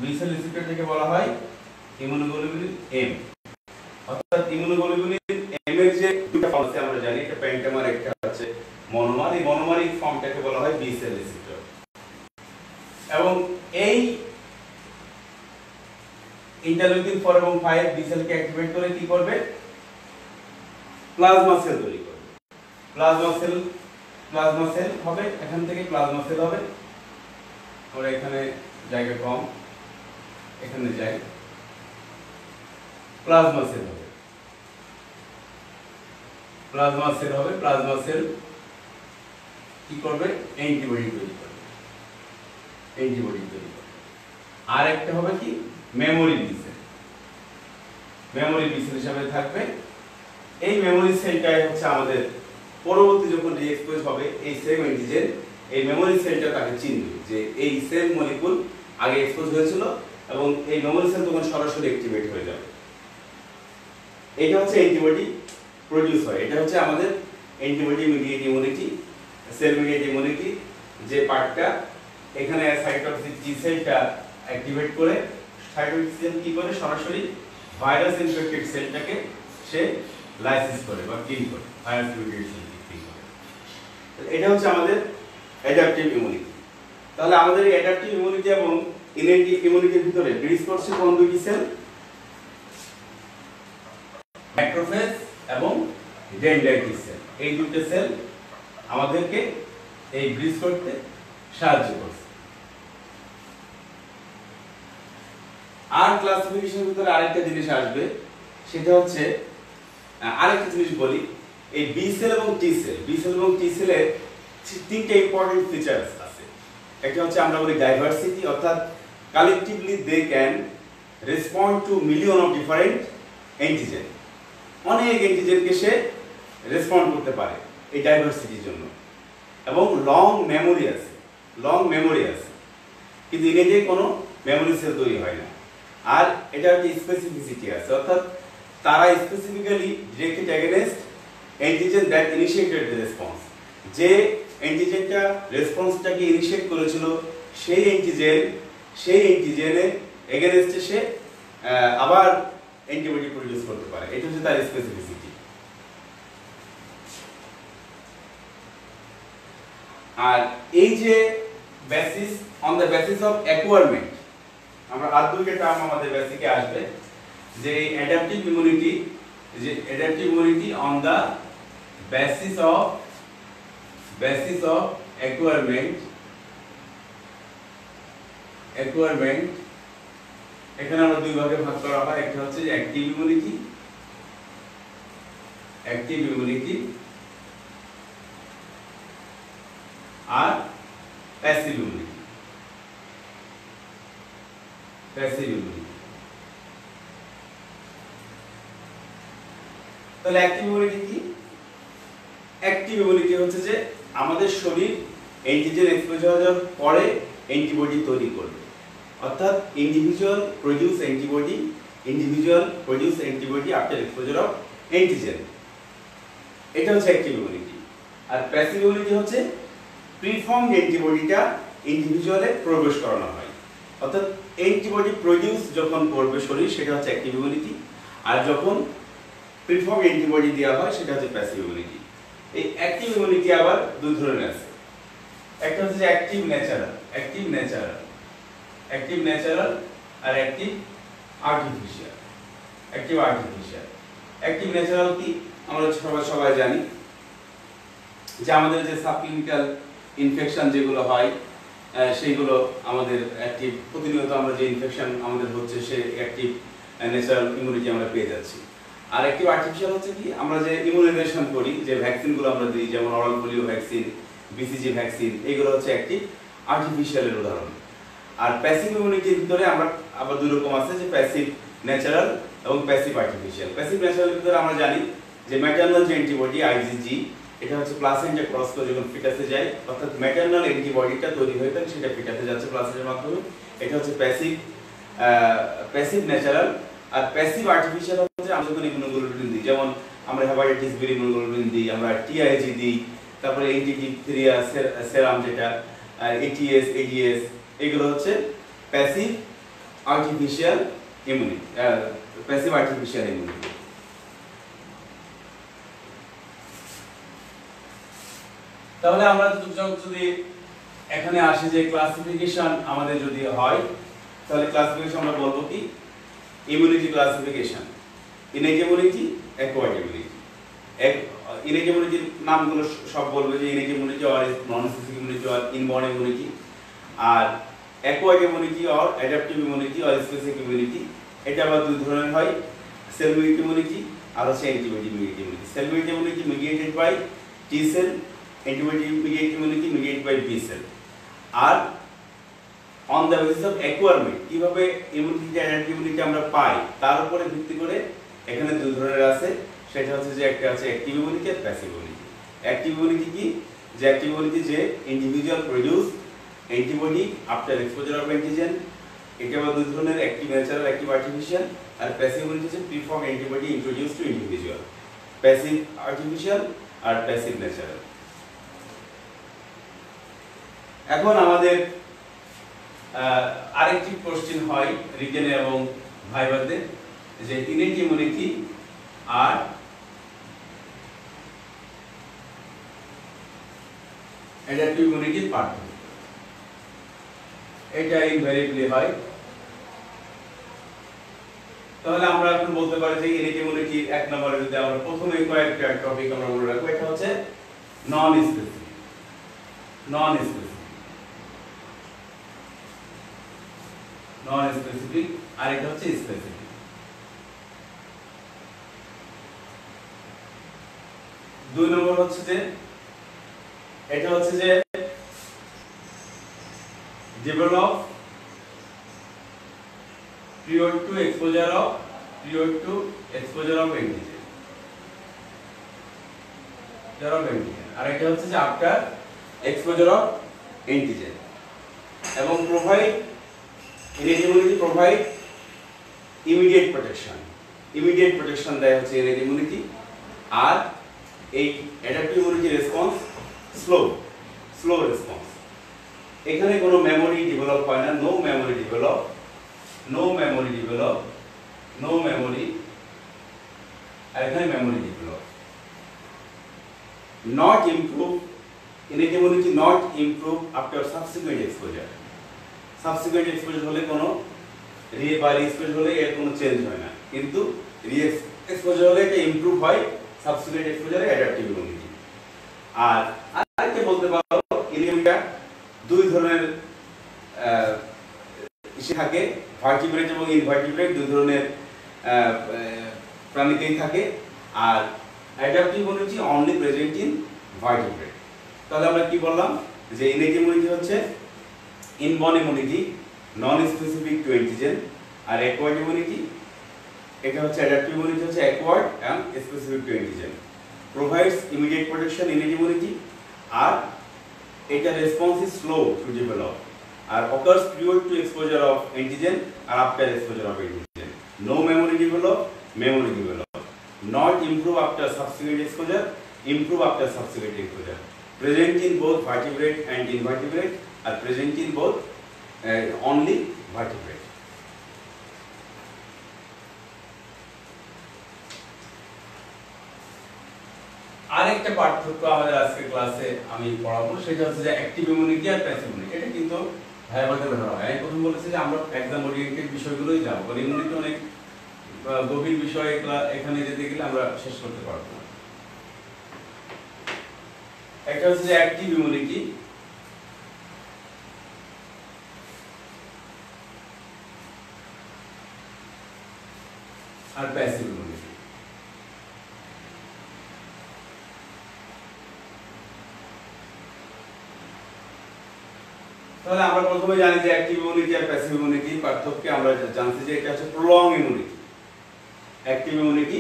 বি সেল রিসেপ্টরটাকে বলা হয় ইমিউনোগ্লোবুলিন এম। অর্থাৎ ইমিউনোগ্লোবুলিন এম এর যে দুটো ফর্ম আছে আমরা জানি, একটা পেন্টামার, একটা হচ্ছে মনোমার। এই মনোমারিক ফর্মটাকে বলা হয় বি সেল রিসেপ্টর। এবং এই ইন্টারলিউকিন 4 এবং 5 বি সেলকে অ্যাক্টিভেট করে কি করবে? প্লাজমা সেল তৈরি করবে। প্লাজমা সেল হবে, এখান থেকে প্লাজমা সেল হবে। আমরা এখানে জায়গা কম, এখানে যাই, প্লাজমা সেল হবে। প্লাজমা সেল কি করবে? অ্যান্টিবডি তৈরি করবে। আর একটা হবে কি? Memory B cell. হিসাবে থাকবে। এই মেমোরি সেলটাই হচ্ছে আমাদের পরবর্তী যখন রিএক্সপোজ হবে এই সেম অ্যান্টিজেন, এই মেমোরি সেলটা তাকে চিনবে যে এই সেম মলিকুল আগে এক্সপোজ হয়েছিল, এবং এই মেমোরি সেল তখন সরাসরি অ্যাক্টিভেট হয়ে যাবে। এটা হচ্ছে অ্যান্টিবডি প্রডিউস হয়। এটা হচ্ছে আমাদের antibody mediate immunity, cell mediate immunity যে পার্টটা। এখানে সাইটোটক্সিক টি সেলটা অ্যাক্টিভেট করে, সাইটোটক্সিক সেল কি করে? সরাসরি ভাইরাস ইনফেক্টেড সেলটাকে সে লাইসিস করে বা কিল করে, ভাইরাস ইনফেক্টেড সেলকে কিল করে। এটা হচ্ছে আমাদের অ্যাডাপটিভ ইমিউনিটি। তাহলে আমাদের এই অ্যাডাপটিভ ইমিউনিটি এবং ইনেট ইমিউনিটির ভিতরে ব্রিজ করছে কোন দুটি সেল? ম্যাক্রোফেজ এবং ডেনড্রাইটিক সেল। এই দুটো সেল আমাদেরকে এই ব্রিজ করতে সাহায্য করছে। আর ক্লাসিফিকেশনের ভিতরে আরেকটা জিনিস আসবে, সেটা হচ্ছে আরেকটা জিনিস বলি, এই বি সেল এবং টি সেলের তিনটা ইম্পর্টেন্ট ফিচার্স আছে। একটা হচ্ছে আমরা বলি ডাইভার্সিটি, অর্থাৎ collectively they can respond to million of different antigen. অনেক অ্যান্টিজেনকে সে রেসপন্ড করতে পারে এই ডাইভার্সিটির জন্য। এবং লং মেমোরি আছে, কিন্তু ইনেটে কোনো মেমোরি সেল তৈরি হয় না। আর এটা একটা স্পেসিফিসিটি আছে, অর্থাৎ তারা specifically directed against antigen that initiated the response. যে অ্যান্টিজেনটা রেসপন্সটাকে ইনিশিয়েট করেছিল সেই অ্যান্টিজেনের এগেইনস্টে সে আবার অ্যান্টিবডি প্রডিউস করতে পারে। এটা হচ্ছে তার স্পেসিফিসিটি। আর এই যে basis, on the basis of acquirement, আমরা আর দুইটা টার্ম আমাদের বেসিকে আসবে, যে adaptive immunity, on the basis of acquirement. এখানে আমরা দুই ভাগে ভাগ করা হয়, একটা হচ্ছে অ্যাক্টিভ ইমিউনিটি আর প্যাসিভ ইমিউনিটি। তাহলে অ্যাক্টিভ ইমিউনিটি কি? অ্যাক্টিভ ইমিউনিটি হচ্ছে যে আমাদের শরীর অ্যান্টিজেন এক্সপোজ হওয়ার পরে অ্যান্টিবডি তৈরি করবে, অর্থাৎ individual produce antibody after exposure of antigen. এটা হচ্ছে অ্যাক্টিভ ইমিউনিটি। আর প্যাসিভ ইমিউনিটি হচ্ছে প্রিফর্মড অ্যান্টিবডিটা ইন্ডিভিজুয়ালে প্রবেশ করানো হয়। অর্থাৎ অ্যান্টিবডি প্রডিউস যখন করবে শরীর সেটা হচ্ছে অ্যাক্টিভ ইমিউনিটি, আর যখন প্রিফর্ম অ্যান্টিবডি দেওয়া হয় সেটা হচ্ছে প্যাসিভ ইমিউনিটি। এই অ্যাক্টিভ ইমিউনিটি আবার দুই ধরনের আছে। একটা হচ্ছে যে অ্যাক্টিভ ন্যাচারাল আর অ্যাক্টিভ আর্টিফিশিয়াল। অ্যাক্টিভ ন্যাচারাল কি আমরা সবাই জানি যে আমাদের যে সাবক্লিনিক্যাল ইনফেকশন যেগুলো হয় সেইগুলো আমাদের অ্যাক্টিভ, প্রতিনিয়ত আমরা যে ইনফেকশন আমাদের হচ্ছে সে অ্যাক্টিভ ন্যাচারাল ইমিউনিটি আমরা পেয়ে যাচ্ছি। আর অ্যাক্টিভ আর্টিফিশিয়াল হচ্ছে কি আমরা যে ইমিউনাইজেশন করি, যে ভ্যাকসিনগুলো আমরা দিই, যেমন oral polio vaccine, BCG vaccine, এগুলো হচ্ছে অ্যাক্টিভ আর্টিফিশিয়ালের উদাহরণ। আর প্যাসিভ ইমিউনিটির ভিতরে আমরা আবার দুই রকম আছে, যে প্যাসিভ ন্যাচারাল এবং প্যাসিভ আর্টিফিশিয়াল। প্যাসিভ ন্যাচারালের ভিতরে আমরা জানি যে ম্যাটারনাল যে অ্যান্টিবডি আইজিজি, এটা হচ্ছে প্লাসেন্টা ক্রস করে যখন ফিটাসে যায়, অর্থাৎ ম্যাটারনাল অ্যান্টিবডিটা তৈরি হয়ে থাকে সেটা ফিটাসে যাচ্ছে প্লাসেন্টার মাধ্যমে, এটা হচ্ছে প্যাসিভ ন্যাচারাল। আর প্যাসিভ আর্টিফিশিয়াল হচ্ছে আমরা যখন ইমিউনোগ্লোবুলিন দিই, যেমন আমরা হেপাটাইটিস বি ইমিউনোগ্লোবুলিন দিই, আমরা টিআইজি দিই, তারপরে এন্টিডিপথেরিয়া সেরাম যেটা, এটিএস, এডিএস, এগুলো হচ্ছে প্যাসিভ আর্টিফিশিয়াল ইমিউনিটি। তাহলে আমরা যদি এখানে আসি যে ক্লাসিফিকেশন আমাদের যদি হয়, তাহলে ক্লাসিফিকেশন আমরা বলবো কি, immunity classification, innate immunity, acquired immunity. Innate ইমিউনিটির নামগুলো সব বলবে যে innate immunity or non specific immunity or inborn immunity, আর acquired immunity or adaptive immunity or specific immunity. এটা আবার দুই ধরনের হয়, সেল মিডিয়েটেড ইমিউনিটি আর হচ্ছে antibody mediated immunity. Cell mediated immunity mediated by T cell, antibody mediated immunity mediated by B cell. আর on the basis of acquirement, কিভাবে ইমিউনিটি অ্যাডাপটিভ ইমিউনিটি আমরা পাই তার উপরে ভিত্তি করে এখানে দুই ধরনের আছে। সেটা হচ্ছে যে একটা আছে অ্যাক্টিভ ইমিউনিটি আর প্যাসিভ ইমিউনিটি। অ্যাক্টিভ ইমিউনিটি কি, যে অ্যাক্টিভ ইমিউনিটি যে individual produce antibody after exposure of antigen, এটা আবার দুই ধরনের, অ্যাক্টিভ ন্যাচারাল, অ্যাক্টিভ আর্টিফিশিয়াল। আর প্যাসিভ ইমিউনিটি হচ্ছে preform antibody introduce to individual, passive artificial আর প্যাসিভ ন্যাচারাল। এখন আমাদের আরেকটি কোশ্চেন হয় রিটেনে এবং ভাইভাতে, যে ইনেট ইমিউনিটি আর অ্যাডাপটিভ ইমিউনিটির পার্থক্য। এটা ইনভ্যারিয়েবলি হয়। তাহলে আমরা এখন বলতে পারি যে ইনেট ইমিউনিটির এক নম্বরে যদি আমরা প্রথমে কয়েকটা টপিক আমরা মনে রাখবো, এটা হচ্ছে নন স্পেসিফিক, আর এটা হচ্ছে স্পেসিফিক। দুই নম্বর হচ্ছে যে এটা হচ্ছে যে develop prior to exposure of antigen, আর এটা হচ্ছে যে after exposure of antigen। এবং provide innate immunity, provide immediate protection দেয় হচ্ছে innate immunity। আর এই adaptive immunity response slow response। এখানে কোনো মেমোরি ডেভেলপ হয় না, নো মেমোরি আর এখানে memory develop. Not improve, innate immunity not improve after subsequent exposure হলে কোনো রি-এক্সপোজার হলে এর কোনো চেঞ্জ হয় না, কিন্তু রি-এক্সপোজার হলে এটা ইমপ্রুভ হয় সাবসিকুয়েন্ট এক্সপোজারে অ্যাডাপটিভ ইমিউনিটি। আর আরেকটা বলতে পারো, ইমিউনিটি দুই ধরনের থাকে, ভার্টিব্রেট এবং ইনভার্টিব্রেট, দুই ধরনের প্রাণীতেই থাকে। আর adaptive immunity only present in vertebrate. তাহলে আমরা কি বললাম, যে ইনেট ইমিউনিটি হচ্ছে inborn immunity non specific to antigen, আর অ্যাকোয়ার্ড ইমিউনিটি এটা হচ্ছে অ্যাডাপটিভ ইমিউনিটি হচ্ছে acquired and specific to antigen, provides immediate protection innate immunity. আর এটা response is slow to develop, আর occurs prior to exposure of antigen or after exposure of antigen. No memory develop, not improve after subsequent exposure, improve after subsequent exposure. Present in both vertebrate and invertebrate, are present in both only vertebrate. আরেকটা পার্থক্য আমাদের আজকের ক্লাসে আমি পড়াবো, সেটা হচ্ছে যে অ্যাক্টিভ ইমিউনিটি আর প্যাসিভ ইমিউনিটি। এটা কিন্তু ভাইভাতে ধরা হয়। আমি প্রথম বলেছি যে আমরা এক্সাম ওরিয়েন্টেড বিষয়গুলোই যাবো, কারণ ইমিউনিটি অনেক গভীর বিষয়, এখানে যেতে গেলে আমরা শেষ করতে পারবো না। একটা হচ্ছে যে অ্যাক্টিভ ইমিউনিটি, আর প্যাসিভ ইমিউনিটি। তাহলে আমরা প্রথমে জানি যে অ্যাক্টিভ ইমিউনিটি আর প্যাসিভ ইমিউনিটি পার্থক্য আমরা জানছি যে এটা হচ্ছে prolong immunity. Active immunity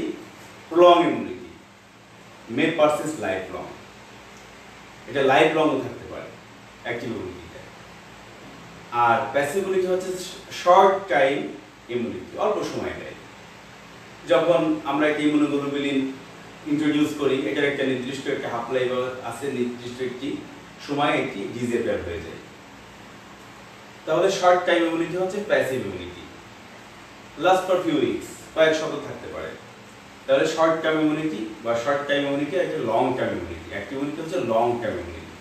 prolong immunity, may persist life long, এটা লাইফ লং থাকতে পারে অ্যাক্টিভ ইমিউনিটিটা। আর প্যাসিভ ইমিউনিটি হচ্ছে শর্ট টাইম ইমিউনিটি, অল্প সময় দেয়। যখন আমরা একটা ইমিউনোগ্লোবুলিন ইন্ট্রোডিউস করি, এটার একটা নির্দিষ্ট একটা হাফ লাইফ আছে, নির্দিষ্ট একটি সময় এটি ডিসঅ্যাপিয়ার হয়ে যায়। তাহলে শর্ট টাইম ইমিউনিটি হচ্ছে passive immunity, last for few weeks, কয়েক সপ্তাহ থাকতে পারে। তাহলে শর্ট টার্ম ইমিউনিটি বা শর্ট টাইম ইমিউনিটি একটা long term immunity. Active immunity হচ্ছে লং টার্ম ইমিউনিটি।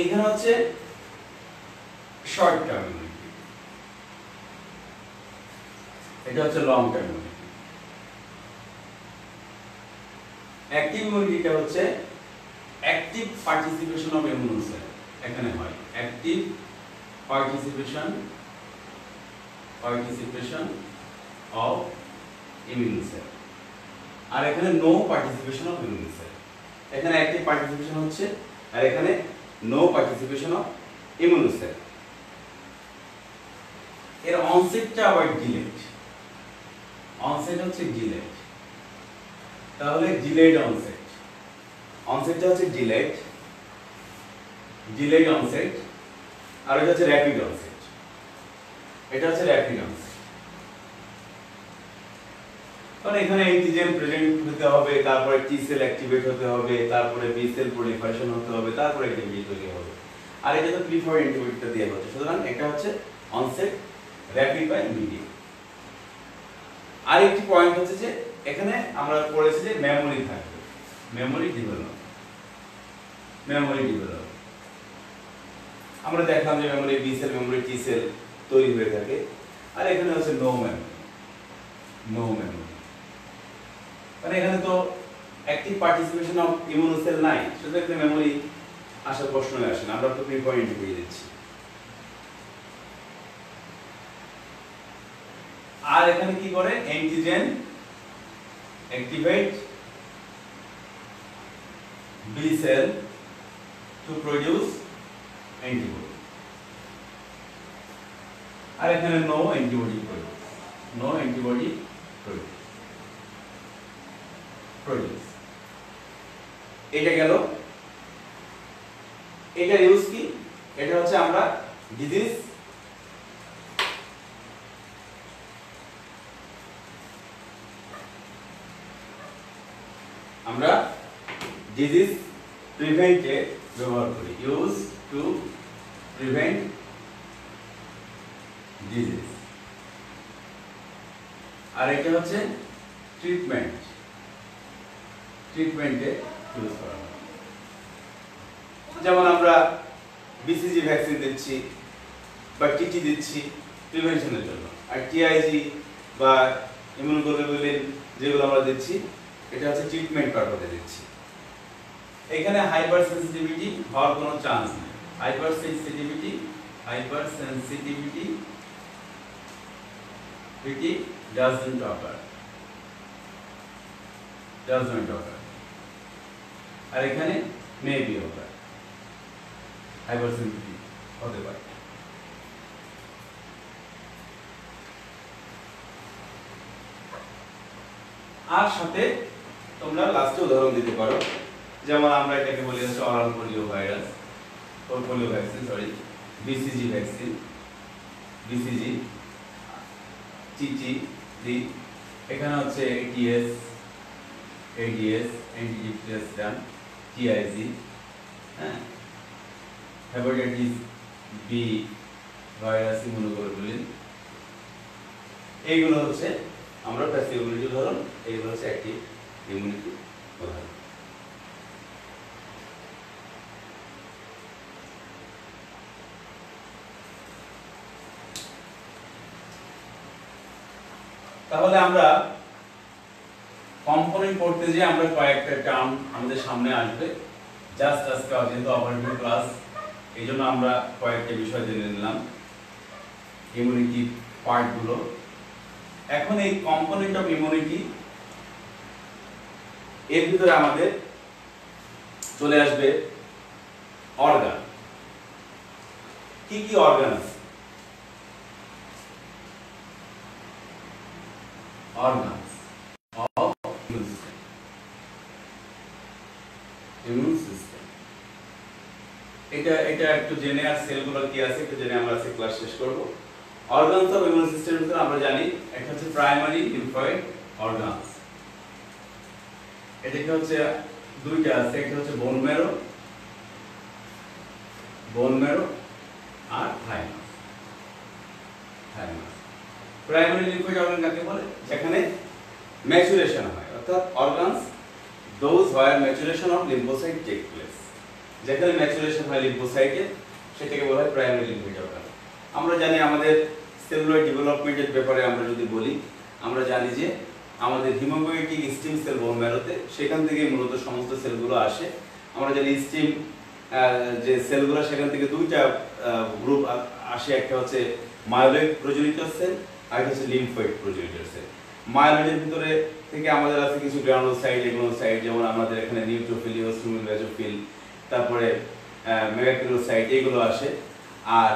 এখানে হচ্ছে শর্ট টার্ম ইমিউনিটি, এটা হচ্ছে লং টার্ম ইমিউনিটি। অ্যাক্টিভ ইমিউনিটিটা হচ্ছে active participation of immune cell, এখানে হয় active participation of immune cell, আর এখানে no participation of immune cell. এখানে অ্যাক্টিভ পার্টিসিপেশন হচ্ছে, আর এখানে no participation of immune cell. এর অনসেটটা আবার ডিলেড, অনসেট হচ্ছে ডিলেড। তাহলে ডিলেড অনসেট, অনসেটটা হচ্ছে ডিলেড অনসেট, আর এটা হচ্ছে র‍্যাপিড অনসেট। এটা হচ্ছে র‍্যাপিড অনসেট। কারণ এখানে অ্যান্টিজেন প্রেজেন্ট হতে হবে, তারপরে টি সেল অ্যাক্টিভেট হতে হবে, তারপরে বি সেল প্রলিফারেশন হতে হবে, তারপরে অ্যান্টিবডি তৈরি হবে। আর এটা তো প্রিফার অ্যান্টিবডিটা দেওয়া হচ্ছে। সুতরাং এটা হচ্ছে অনসেট র‍্যাপিড বা ইমিডিয়েট। আর একটি পয়েন্ট হচ্ছে যে এখানে আমরা পড়েছি যে মেমোরি থাকবে, মেমোরি ডেভেলপ। আমরা দেখলাম যে memory B cell, memory T cell তৈরি হয়ে থাকে। আর এখানে হচ্ছে নো মেমোরি, মানে এখানে তো active participation of immune sell নাই, সুতরাং এখানে মেমোরি আসার প্রশ্নই আসে না। আমরা তো প্রিফার অ্যান্টিবডি দিচ্ছি। আর এখানে কি করে, antigen activate B cell to produce antibody, আর এখানে নো অ্যান্টিবডি প্রডিউস। এটা গেল। এটার ইউজ কি? এটা হচ্ছে আমরা ডিজিজ প্রিভেন্টে ব্যবহার করি, ইউজ টু প্রিভেন্ট ডিজিজ। আর এটা হচ্ছে ট্রিটমেন্টে ইউজ করা হয়। যেমন আমরা বিসিজি ভ্যাকসিন দিচ্ছি বা টিটি দিচ্ছি প্রিভেনশনের জন্য, আর টিআইজি বা ইমিউনোগ্লোবুলিন যেগুলো আমরা দিচ্ছি এটা হচ্ছে ট্রিটমেন্ট পারপাসে দিচ্ছি। এখানে হাইপার সেনসিটিভিটি হওয়ার কোনো চান্স নেই। হাইপার সেনসিটিভিটি doesn't occur, আর এখানে মেবি occur, হাইপার সেনসিটিভ হতে পারে। আর সাথে তোমরা লাস্টে উদাহরণ দিতে পারো, যেমন আমরা এটাকে বলি হচ্ছে oral polio virus, polio vaccine, BCG vaccine, BCG, TT দি, এখানে হচ্ছে এটিএস, এডিএস, অ্যান্টিডিপ্রেস ডান, টিআইজি, হ্যাঁ, হেপাটাইটিস বি, ভাইরাস ইমিউনোগ্লোবুলিন, এইগুলো হচ্ছে আমরা প্যাসিভ ইমিউনিটি উদাহরণ, এইগুলো হচ্ছে অ্যাক্টিভ ইমিউনিটি উদাহরণ। তাহলে আমরা কম্পোনেন্ট পড়তে যে আমরা কয়েকটা টার্ম আমাদের সামনে আসবে, জাস্ট আজকে যেহেতু অপারেটিভ ক্লাস এই জন্য আমরা কয়েকটা বিষয় জেনে নিলাম ইমিউনিটি পার্টগুলো। এখন এই কম্পোনেন্ট অফ ইমিউনিটি এর ভিতরে আমাদের চলে আসবে অর্গান। কি কি অর্গান আছে? অর্গান অফ ইমিউন সিস্টেম, এটা একটু জেনে, আর সেলগুলো কি আছে একটু জেনে আমরা আজকে ক্লাস শেষ করব। অর্গানস অফ ইমিউন সিস্টেমের ভিতরে আমরা জানি একটা হচ্ছে প্রাইমারি লিম্ফয়েড অর্গানস, এটা কি হচ্ছে দুইটা আছে, একটা হচ্ছে বোন ম্যারো আর থাইমাস। প্রাইমারি লিম্ফয়েড অর্গান কাকে বলে? যেখানে ম্যাচুরেশন হয়, অর্থাৎ organs those where maturation of lymphocyte take place, যেখানে ম্যাচুরেশন হয় লিম্ফোসাইটে সেটাকে বলা হয় প্রাইমারি লিম্ফয়েড অর্গান। আমরা জানি আমাদের সেলুলয়েড ডেভেলপমেন্টের ব্যাপারে আমরা যদি বলি, আমরা জানি যে আমাদের হিমোপোয়েটিক স্টিম সেল বোন ম্যারোতে, সেখান থেকে মূলত সমস্ত সেলগুলো আসে। আমরা জানি স্টিম যে সেলগুলো সেখান থেকে দুইটা গ্রুপ আসে, একটা হচ্ছে মায়োলয়েড প্রজনিত সেল আর একটা হচ্ছে লিম্ফয়েড প্রজনিত সেল। মায়োলয়েডের ভিতরে থেকে আমাদের আছে কিছু গ্রানুলোসাইট, এগ্নোসাইট, যেমন আমাদের এখানে নিউট্রোফিল, ইওসিনোফিল, বেসোফিল, তারপরে মেগাকিলোসাইট, এগুলো আসে। আর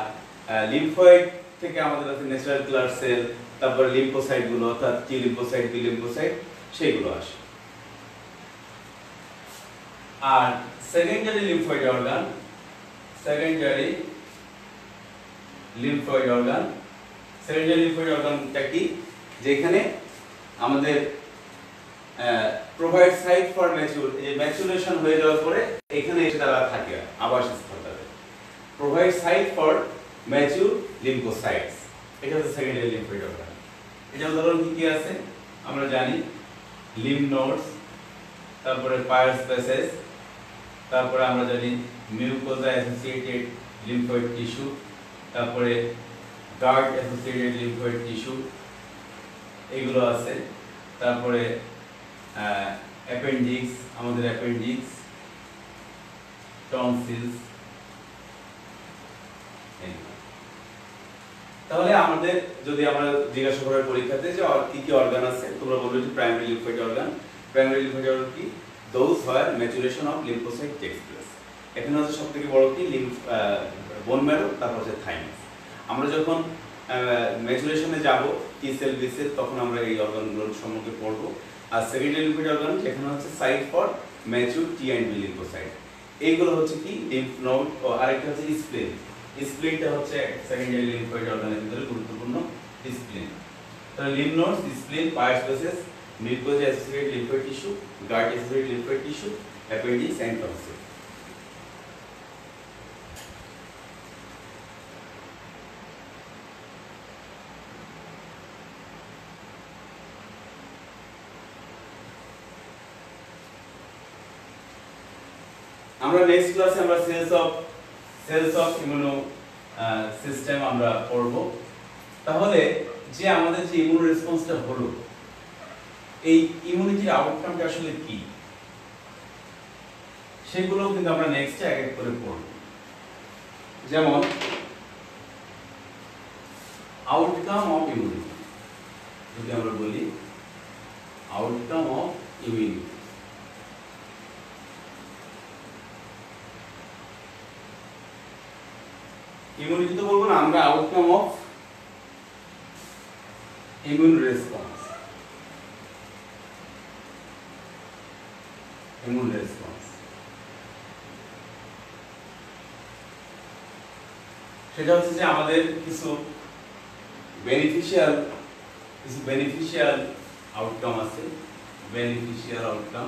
লিম্ফয়েড থেকে আমাদের আছে ন্যাচারাল কিলার সেল, তারপরে লিম্ফোসাইট গুলো অর্থাৎ টি লিম্ফোসাইট, বি লিম্ফোসাইট, সেইগুলো আসে। আর secondary lymphoid organ, secondary lymphoid অর্গানটা কি? যেখানে আমাদের প্রোভাইড সাইট ফর ম্যাচুরেশন হয়ে যাওয়ার পরে এখানে এসে তারা থাকে আবাসস্থল তাদের। Provide site for mature lymphocytes, এটা হচ্ছে সেকেন্ডারি লিম্ফয়েড অর্গান। এটা উদাহরণ কি কি আছে আমরা জানি, লিম্ফ নোডস, তারপরে পায়ার স্পেসেস, তারপরে আমরা জানি মিউকোজা অ্যাসোসিয়েটেড লিম্ফয়েড টিস্যু, তারপরে গার্ড অ্যাসোসিয়েটেড লিম্ফয়েড টিস্যু, এগুলো আছে। তারপরে অ্যাপেন্ডিক্স, আমাদের অ্যাপেন্ডিক্স, টনসিলস। তাহলে আমাদের যদি আমরা জিজ্ঞাসা করার পরীক্ষাতে যে কি কি অর্গান আছে, তোমরা বলবে যে primary lymphoid organ. Primary lymphoid organ কি? Those where maturation of lymphocyte takes place. এখানে হচ্ছে সবথেকে বড় কি বোন ম্যারো, তারপর হচ্ছে থাইমাস। আমরা যখন ম্যাচুরেশনে যাব টি সেল, বি সেল, তখন আমরা এই অর্গানগুলোর সম্পর্কে পড়বো। আর সেকেন্ডারি লিম্ফয়েড অর্গান যেখানে হচ্ছে site for mature T and B lymphocyte, এইগুলো হচ্ছে কি লিম্ফ নোড। আরেকটা হচ্ছে স্প্লেন। স্প্লেনটা হচ্ছে সেকেন্ডারি লিম্ফয়েড অর্গানের ভিতরে গুরুত্বপূর্ণ স্প্লেন। তাহলে lymph nodes, spleen, Peyer spaces, mucosa associated lymphoid tissue, gut associated lymphoid tissue, appendix and tonsil. আমরা নেক্সট ক্লাসে আমরা সেলস অফ ইমিউনো সিস্টেম আমরা পড়ব। তাহলে যে আমাদের যে ইমিউন রেসপন্সটা হলো, এই ইমিউনিটির আউটকামটা আসলে কি, সেগুলো কিন্তু আমরা নেক্সটে এক এক করে পড়ব। যেমন আউটকাম অফ ইমিউনিটি, যদি আমরা বলি আউটকাম অফ ইমিউনিটি, ইমিউনিটি তো বলবো না আমরা, outcome of immune response. Immune response সেটা হচ্ছে যে আমাদের কিছু বেনিফিশিয়াল আউটকাম আছে। বেনিফিশিয়াল আউটকাম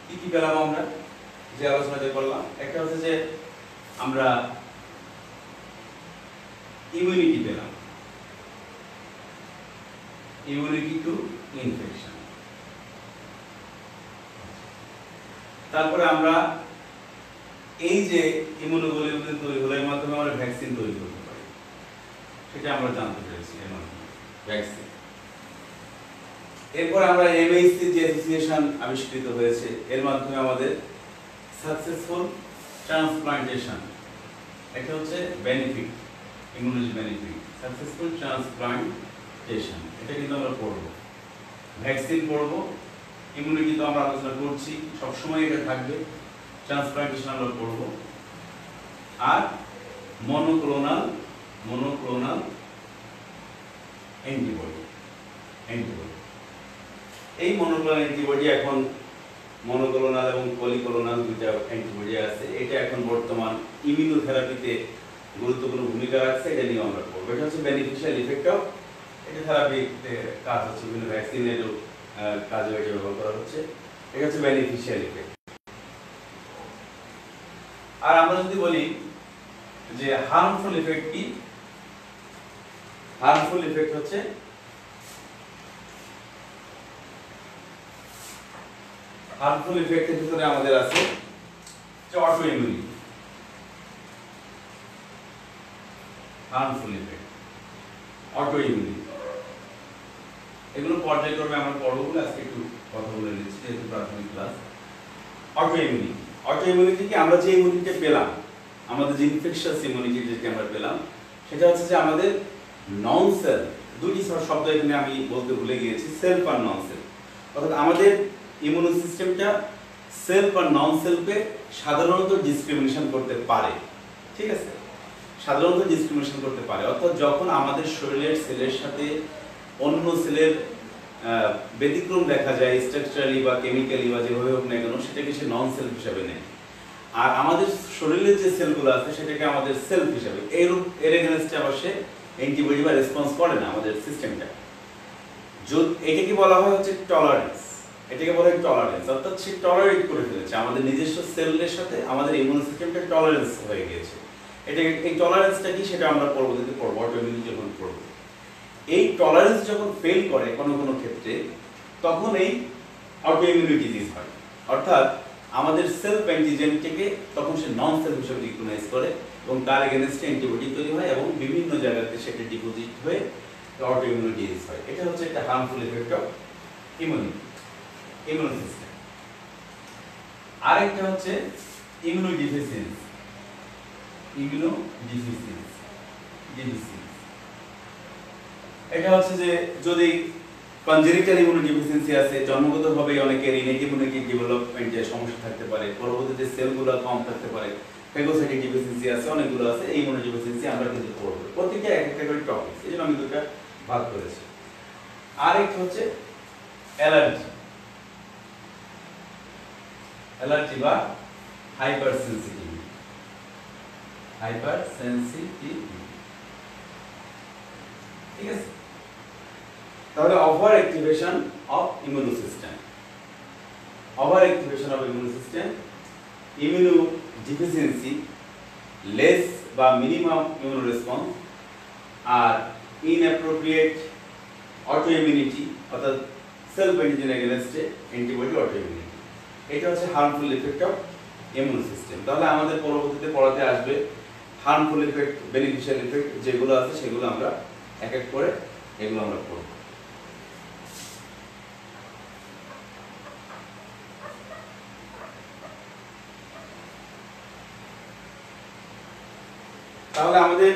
কি কি পেলাম আমরা যে আলোচনাতে করলাম? একটা হচ্ছে যে আমরা ইমিউনিটি পেলাম, ইমিউনিটি টু ইনফেকশন। তারপরে আমরা এই যে ইমিউনোগ্লোবুলিন তৈরি হলো এর মাধ্যমে আমরা ভ্যাকসিন তৈরি করতে পারি, সেটা আমরা জানতে পেরেছি এর মাধ্যমে ভ্যাকসিন। এরপর আমরা এমএইচসি যে অ্যাসোসিয়েশন আবিষ্কৃত হয়েছে এর মাধ্যমে আমাদের সাকসেসফুল ট্রান্সপ্লান্টেশন, এটা হচ্ছে benefit, immunology benefit, successful transplantation, এটা কিন্তু আমরা পড়বো। ভ্যাকসিন পড়বো, ইমিউনিটি তো আমরা আলোচনা করছি, সবসময় এটা থাকবে। ট্রান্সপ্লান্টেশন আমরা পড়বো। আর মনোক্লোনাল অ্যান্টিবডি, এই মনোক্লোনাল অ্যান্টিবডি এখন মনোক্লোনাল এবং পলিক্লোনাল দুইটা অ্যান্টিবডি আছে, এটা এখন বর্তমান ইমিউনোথেরাপিতে গুরুত্বপূর্ণ ভূমিকা রাখছে, এটা নিয়ে আমরা পড়বো। এটা হচ্ছে বেনিফিশিয়াল ইফেক্ট অফ, এটা থেরাপিতে কাজ হচ্ছে, বিভিন্ন ভ্যাকসিনেরও কাজে এটা ব্যবহার করা হচ্ছে। এটা হচ্ছে বেনিফিশিয়াল ইফেক্ট। আর আমরা যদি বলি যে হার্মফুল ইফেক্ট কি, হার্মফুল ইফেক্ট হচ্ছে হার্মফুল ইফেক্টের ভিতরে আমাদের আছে auto immunity, harmful effect, auto immunity, এগুলো পর্যায়ক্রমে আমরা পড়বো বলে আজকে একটু কথা বলে নিচ্ছি, যেহেতু প্রাথমিক class. Auto immunity, auto immunity কি, আমরা যে ইমিউনিটি পেলাম, আমাদের যে ইনফেকশাস ইমিউনিটি যেটা আমরা পেলাম, সেটা হচ্ছে যে আমাদের নন সেল, দুটি শব্দ এখানে আমি বলতে ভুলে গিয়েছি, সেলফ আর নন সেল। অর্থাৎ আমাদের ইমিউনো সিস্টেমটা সেলফ আর নন সেলফে সাধারণত ডিসক্রিমিনেশন করতে পারে, ঠিক আছে, সাধারণত ডিসক্রিমিনেশন করতে পারে। অর্থাৎ যখন আমাদের শরীরের সেলের সাথে অন্য সেলের ব্যতিক্রম দেখা যায় স্ট্রাকচারালি বা কেমিক্যালি বা যেভাবে হোক না কেন, সেটাকে সে নন সেলফ হিসাবে নেয়। আর আমাদের শরীরের যে সেলগুলো আছে সেটাকে আমাদের সেলফ হিসাবে, এর এগেইনস্টে আবার সে অ্যান্টিবডি বা রেসপন্স করে না আমাদের সিস্টেমটা। এটাকে বলা হয় হচ্ছে টলারেন্স, এটাকে বলা হয় টলারেন্স। অর্থাৎ সে টলারেট করে ফেলেছে, আমাদের নিজস্ব সেলের সাথে আমাদের ইমিউন সিস্টেমটা টলারেন্স হয়ে গিয়েছে। এটা, এই টলারেন্সটা কি সেটা আমরা পরবর্তীতে পড়বো, অটোইমিউনিটি যখন পড়বো। এই টলারেন্স যখন ফেল করে কোনো কোনো ক্ষেত্রে, তখন এই অটোইমিউনিটি ডিজিজ হয়। অর্থাৎ আমাদের সেলফ অ্যান্টিজেনটিকে তখন সে নন সেলফ হিসেবে রিকগনাইজ করে এবং তার এগেইনস্টে অ্যান্টিবডি তৈরি হয় এবং বিভিন্ন জায়গাতে সেটা ডিপোজিট হয়ে অটোইমিউনিটি ডিজিজ হয়। এটা হচ্ছে একটা harmful effect of immunity, immune system. আরেকটা হচ্ছে ইমিউনোডিফিসিয়েন্সি, এটা হচ্ছে যে যদি কনজেনিটাল ইমিউনোডিফিসিয়েন্সি আছে, জন্মগতভাবে অনেকের ইনেট ইমিউনিটি ডেভেলপমেন্টে সমস্যা থাকতে পারে, পরবর্তীতে সেলগুলো কম থাকতে পারে, ফেগোসাইটিক ডিফিসিয়েন্সি আছে, অনেকগুলো আছে। এই ইমিউনোডিফিসিয়েন্সি আমরা কিন্তু পড়ব, প্রত্যেকটা এক একটা করে টপিক, এই জন্য আমি দুটো ভাগ করেছি। আরেকটা হচ্ছে অ্যালার্জি, অ্যালার্জি বা হাইপার সেনসিটিভিটি, হাইপার সেনসিটিভিটি, ঠিক আছে। তাহলে over activation of immune system, over activation of immune system, immuno deficiency, less বা মিনিমাম ইমিউন রেসপন্স, আর ইনঅ্যাপ্রোপ্রিয়েট অটো ইমিউনিটি, অর্থাৎ সেলফ অ্যান্টিজেন এগেইনস্টে অ্যান্টিবডি অটো ইমিউনিটি। এটা হচ্ছে harmful effect of immune system. তাহলে আমাদের পরবর্তীতে পড়াতে আসবে হার্মফুল ইফেক্ট, বেনিফিশিয়াল ইফেক্ট যেগুলো আছে সেগুলো আমরা এক এক করে এগুলো আমরা পড়ব। তাহলে আমাদের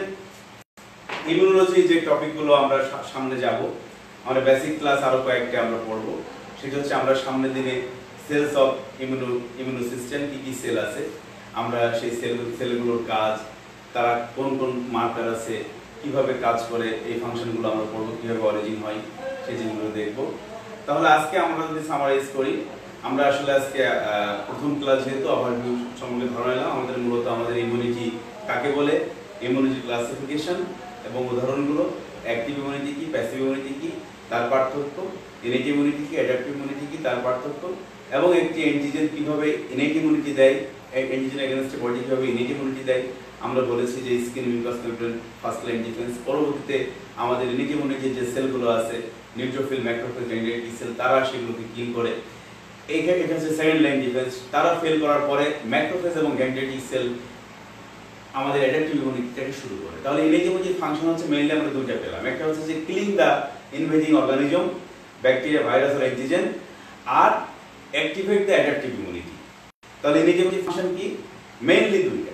ইমিউনোলজি যে টপিকগুলো আমরা সামনে যাব, আমরা বেসিক ক্লাস আরো কয়েকটা আমরা পড়ব। সেটা হচ্ছে আমরা সামনের দিনে সেলস অফ ইমিউনো সিস্টেম, কি কি সেল আছে, আমরা সেই সেলগুলোর কাজ, তারা কোন কোন মার্কার আছে, কিভাবে কাজ করে, এই ফাংশনগুলো আমরা পড়ব, কিভাবে অরিজিন হয় সেই জিনিসগুলো দেখব। তাহলে আজকে আমরা যদি সামারাইজ করি, আমরা আসলে আজকে প্রথম ক্লাস যেহেতু ওভারভিউ সম্পর্কে ধারণা নিলাম, আমাদের মূলত আমাদের ইমিউনিটি কাকে বলে, ইমিউনিটি ক্লাসিফিকেশন এবং উদাহরণগুলো, অ্যাক্টিভ ইমিউনিটি কি, প্যাসিভ ইমিউনিটি কি, তার পার্থক্য, ইনেট ইমিউনিটি কি, অ্যাডাপটিভ ইমিউনিটি কি, তার পার্থক্য, এবং একটি অ্যান্টিজেন কিভাবে ইনেট ইমিউনিটি দেয়, অ্যান্টিজেন এগেইনস্টে বডি কিভাবে ইনেট ইমিউনিটি দেয়, আমরা বলেছি যে skin mucus membrane first line defence. পরবর্তীতে আমাদের ইমিউনিটি ইমিউনিটি যে সেলগুলো আছে নিউট্রোফিল, ম্যাক্রোফিল, ডেন্ড্রাইটিক টি সেল, তারা সেগুলোকে কিল করে। এটা হচ্ছে সেকেন্ড লাইন ডিফেন্স। তারা ফেল করার পরে ম্যাক্রোফেজ এবং ডেন্ড্রাইটিক সেল আমাদের অ্যাডাপটিভ ইমিউনিটিটাকে শুরু করে। তাহলে ইমিউনিটি ইমিউনিটির ফাংশন হচ্ছে মেইনলি আমরা দুইটা পেলাম। একটা হচ্ছে যে killing the invading organism, bacteria, virus আর অ্যান্টিজেন, আর অ্যাক্টিভেট দ্য অ্যাডাপটিভ ইমিউনিটি। তাহলে ইমিউনিটি ইমিউনিটির ফাংশন কি? মেইনলি দুইটা।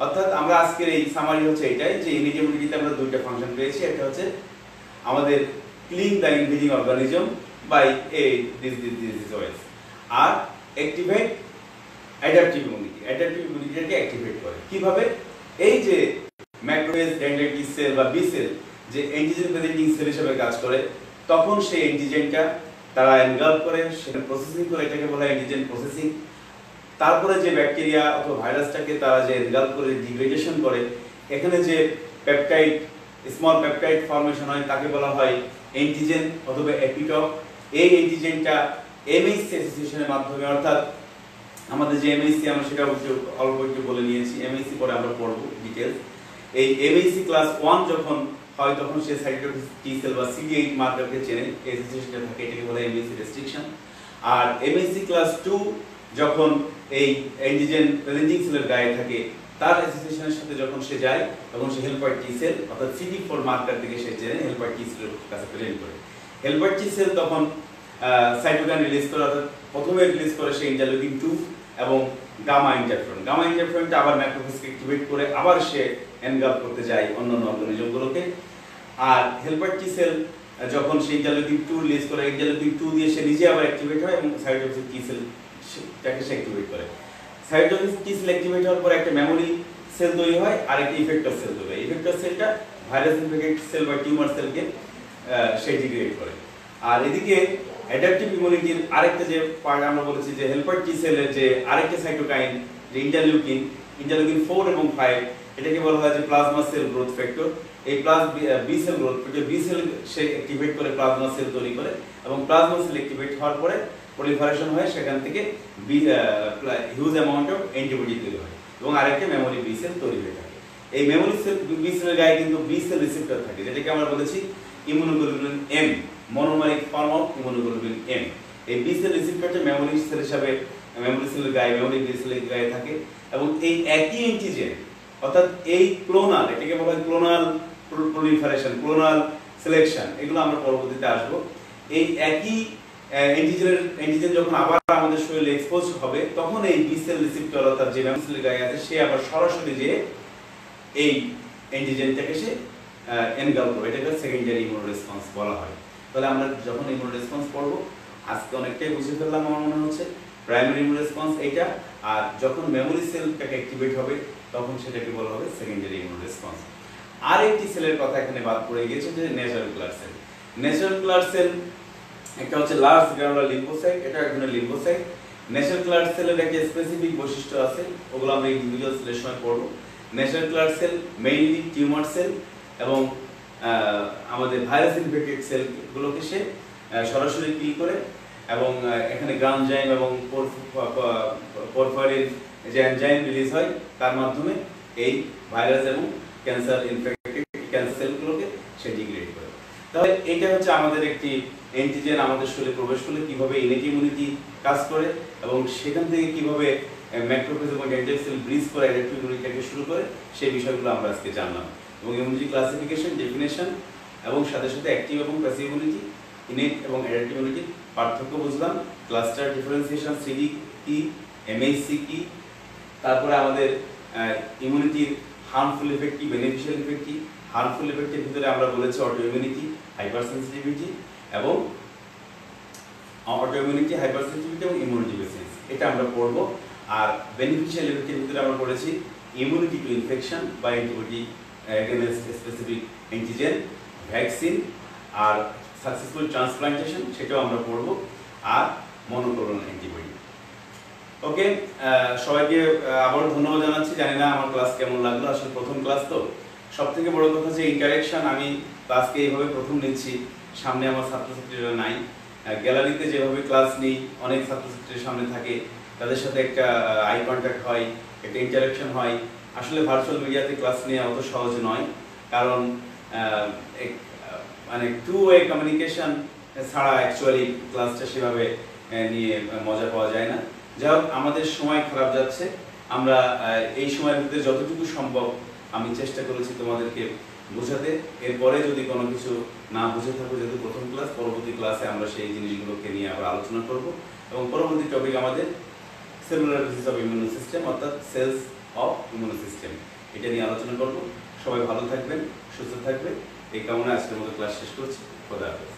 অর্থাৎ আমরা আজকের এই সামারি হচ্ছে এটাই যে ইমিউনিটি ইমিউনিটিতে আমরা দুইটা ফাংশন পেয়েছি। একটা হচ্ছে আমাদের killing the invading organism by this ways, আর অ্যাক্টিভেট অ্যাডাপটিভ ইমিউনিটি। অ্যাডাপটিভ ইমিউনিটিকে অ্যাক্টিভেট করে কিভাবে? এই যে ম্যাক্রোফেজ, ডেন্ড্রাইটিক সেল বা বি সেল যে অ্যান্টিজেন প্রেজেন্টিং সেল হিসেবে কাজ করে, তখন সেই অ্যান্টিজেনটা তারা এনগালভ করে, সেটা প্রসেসিং করে, এটাকে বলা হয় অ্যান্টিজেন প্রসেসিং। তারপরে যে ব্যাকটেরিয়া অথবা ভাইরাসটাকে তারা যে এনগালভ করে ডিগ্রেডেশন করে, এখানে যে পেপটাইড, স্মল পেপটাইড ফর্মেশন হয়, তাকে বলা হয় অ্যান্টিজেন অথবা এপিটপ। এই অ্যান্টিজেনটা এমএইচসি অ্যাসোসিয়েশনের মাধ্যমে, অর্থাৎ আমাদের যে এমএইচসি আমরা সেটা অল্প একটু বলে নিয়েছি, এমএইচসি পরে আমরা পড়ব ডিটেইলস। এই এমএইচসি ক্লাস 1 যখন হয় তখন সে সাইটোটোক্সিক টি সেল বা CD8 মার্কারকে চেনে, অ্যাসোসিয়েশনটা থাকে, এটাকে বলা হয় এমএইচসি রেস্ট্রিকশন। আর এমএইচসি ক্লাস 2 যখন এই অ্যান্টিজেন প্রেজেন্টিং সেলের গায়ে থাকে, তার অ্যাসোসিয়েশনের সাথে যখন সে যায় তখন সে হেল্পার টি সেল অর্থাৎ CD4 মার্কার থেকে সে চেনে, হেল্পার টি সেলের কাছে প্রেজেন্ট করে। হেল্পার টি সেল তখন সাইটোকাইন রিলিজ করে, অর্থাৎ প্রথমে রিলিজ করে সে ইন্টারলিউকিন 2 এবং গামা ইন্টারফেরন। গামা ইন্টারফেরনটা আবার ম্যাক্রোফেজকে অ্যাক্টিভেট করে আবার সে এনগালভ করতে যায় অন্যান্য অর্গানিজমগুলোকে। আর হেল্পার টি সেল যখন সে ইন্টারলিউকিন 2 রিলিজ করে, ইন্টারলিউকিন 2 দিয়ে সে নিজে আবার অ্যাক্টিভেট হয় এবং সাইটোটক্সিক টি সেলটাকে সে অ্যাক্টিভেট করে। সাইটোটক্সিক টি সেল অ্যাক্টিভেট হওয়ার পর একটা মেমোরি সেল তৈরি হয় আর একটা ইফেক্টর সেল তৈরি হয়। ইফেক্টর সেলটা ভাইরাস ইনফেক্টেড সেল বা টিউমার সেলকে সে ডিগ্রেড করে। আর এদিকে অ্যাডাপটিভ ইমিউনিটির আরেকটা যে পার্ট আমরা বলেছি যে হেল্পার টি সেলের যে আরেকটা সাইটোকাইন যে ইন্টারলিউকিন 4 এবং 5, এটাকে বলা হয় যে প্লাজমা সেল গ্রোথ ফ্যাক্টর। এই B cell growth factor, B cell সে অ্যাক্টিভেট করে প্লাজমা সেল তৈরি করে এবং প্লাজমা সেল অ্যাক্টিভেট হওয়ার পরে প্রলিফারেশন হয়, সেখান থেকে হিউজ অ্যামাউন্ট অফ অ্যান্টিবডি তৈরি হয় এবং আরেকটা মেমোরি বি সেল তৈরি হয়ে থাকে। এই মেমোরি সেল বি সেলের গায়ে কিন্তু বি সেল রিসেপ্টর থাকে, যেটাকে আমরা বলেছি immunoglobulin M, monomeric form of immunoglobulin M. এই বি সেল রিসেপ্টরটা মেমোরি সেল হিসাবে মেমোরি সেলের গায়ে, মেমোরি বি সেলের গায়ে থাকে এবং এই একই অ্যান্টিজেন অর্থাৎ এই ক্লোনাল, এটাকে বলা হয় ক্লোনাল প্রলিফারেশন, ক্লোনাল সিলেকশন, এগুলো আমরা পরবর্তীতে আসব। এই একই অ্যান্টিজেন যখন আবার আমাদের শরীরে এক্সপোজ হবে, তখন এই বি সেল রিসেপ্টর অর্থাৎ যে মেমোরি সেলের গায়ে আছে, সে আবার সরাসরি যে এই অ্যান্টিজেনটাকে সে এনগালভ করবে। এটাকে সেকেন্ডারি ইমিউন রেসপন্স বলা হয়। তাহলে আমরা যখন ইমিউন রেসপন্স পড়ব, আজকে অনেকটাই বুঝে ফেললাম আমার মনে হচ্ছে। প্রাইমারি ইমিউন রেসপন্স এইটা, আর যখন মেমোরি সেলটাকে অ্যাক্টিভেট হবে তখন সেটাকে বলা হবে সেকেন্ডারি ইমিউন রেসপন্স। আরেকটি সেলের কথা এখানে বাদ পড়ে গিয়েছে যে natural killer sell. Natural killer sell একটা হচ্ছে লার্জ গ্রানুলার লিম্ফোসাইট, এটা এক ধরনের লিম্ফোসাইট। ন্যাচারাল কিলার সেলের একটা স্পেসিফিক বৈশিষ্ট্য আছে, ওগুলো আমরা ইন্ডিভিজুয়াল সেলের সময় পড়ব। Natural killer sell mainly tumour sell এবং আমাদের ভাইরাস ইনফেক্টেড সেলগুলোকে সে সরাসরি কিল করে এবং এখানে গ্রানজাইম এবং পরফারিন যে এনজাইম রিলিজ হয়, তার মাধ্যমে এই ভাইরাস এবং ক্যান্সার ইনফেক্টেড ক্যান্সার সেলগুলোকে সে ডিগ্রেড করে। তাহলে এটা হচ্ছে আমাদের একটি অ্যান্টিজেন আমাদের শরীরে প্রবেশ করলে কিভাবে ইনেটি ইমিউনিটি কাজ করে এবং সেখান থেকে কিভাবে ম্যাক্রোফেজ এবং ডেন্ড্রাইটিক সেল ব্রিজ করে অ্যাডাপটিভ ইমিউনিটিকে শুরু করে, সেই বিষয়গুলো আমরা আজকে জানলাম। এবং ইমিউনিটি ক্লাসিফিকেশন, ডেফিনেশন এবং সাথে সাথে অ্যাক্টিভ এবং প্যাসিভ ইমিউনিটি, ইনেট এবং অ্যাডাপটিভ ইমিউনিটির পার্থক্য বুঝলাম। ক্লাস্টার ডিফারেন্সিয়েশন, সিডি কি, এমএইচসি কি, তারপরে আমাদের ইমিউনিটির হার্মফুল ইফেক্ট কি, বেনিফিশিয়াল ইফেক্ট কি। হার্মফুল ইফেক্টের ভিতরে আমরা বলেছি অটো ইমিউনিটি, হাইপার সেন্সিটিভিটি এবং এবং ইমিউনোজেনেসিস, এটা আমরা পড়বো। আর বেনিফিশিয়াল ইফেক্টের ভিতরে আমরা পড়েছি ইমিউনিটি টু ইনফেকশন বা antibody against specific antigen, vaccine আর সাকসেসফুল ট্রান্সপ্লান্টেশন, সেটাও আমরা পড়বো, আর মনোক্লোনাল অ্যান্টিবডি। ওকে, সবাইকে আবারও ধন্যবাদ জানাচ্ছি। জানি না আমার ক্লাস কেমন লাগলো, আসলে প্রথম ক্লাস তো। সব থেকে বড় কথা যে ইন্টারেকশন, আমি ক্লাসকে এইভাবে প্রথম নিচ্ছি, সামনে আমার ছাত্রছাত্রীরা নাই। গ্যালারিতে যেভাবে ক্লাস নিই, অনেক ছাত্রছাত্রীর সামনে থাকে, তাদের সাথে একটা আই কন্ট্যাক্ট হয়, একটা ইন্টারাকশন হয়, আসলে ভার্চুয়াল মিডিয়াতে ক্লাস নেওয়া অত সহজ নয়, কারণ মানে টু ওয়ে কমিউনিকেশন ছাড়া অ্যাকচুয়ালি ক্লাসটা সেভাবে নিয়ে মজা পাওয়া যায় না। যাই হোক, আমাদের সময় খারাপ যাচ্ছে, আমরা এই সময়ের ভিতরে যতটুকু সম্ভব আমি চেষ্টা করেছি তোমাদেরকে বোঝাতে। এরপরে যদি কোনো কিছু না বুঝে থাকো, যেহেতু প্রথম ক্লাস, পরবর্তী ক্লাসে আমরা সেই জিনিসগুলোকে নিয়ে আবার আলোচনা করব এবং পরবর্তী টপিক আমাদের cellular basis of immuno system, অর্থাৎ সেলস অফ ইমিউনো সিস্টেম, এটা নিয়ে আলোচনা করব। সবাই ভালো থাকবেন, সুস্থ থাকবেন, এই কামনায় আজকের মতো ক্লাস শেষ করছি। খোদা হাফেজ।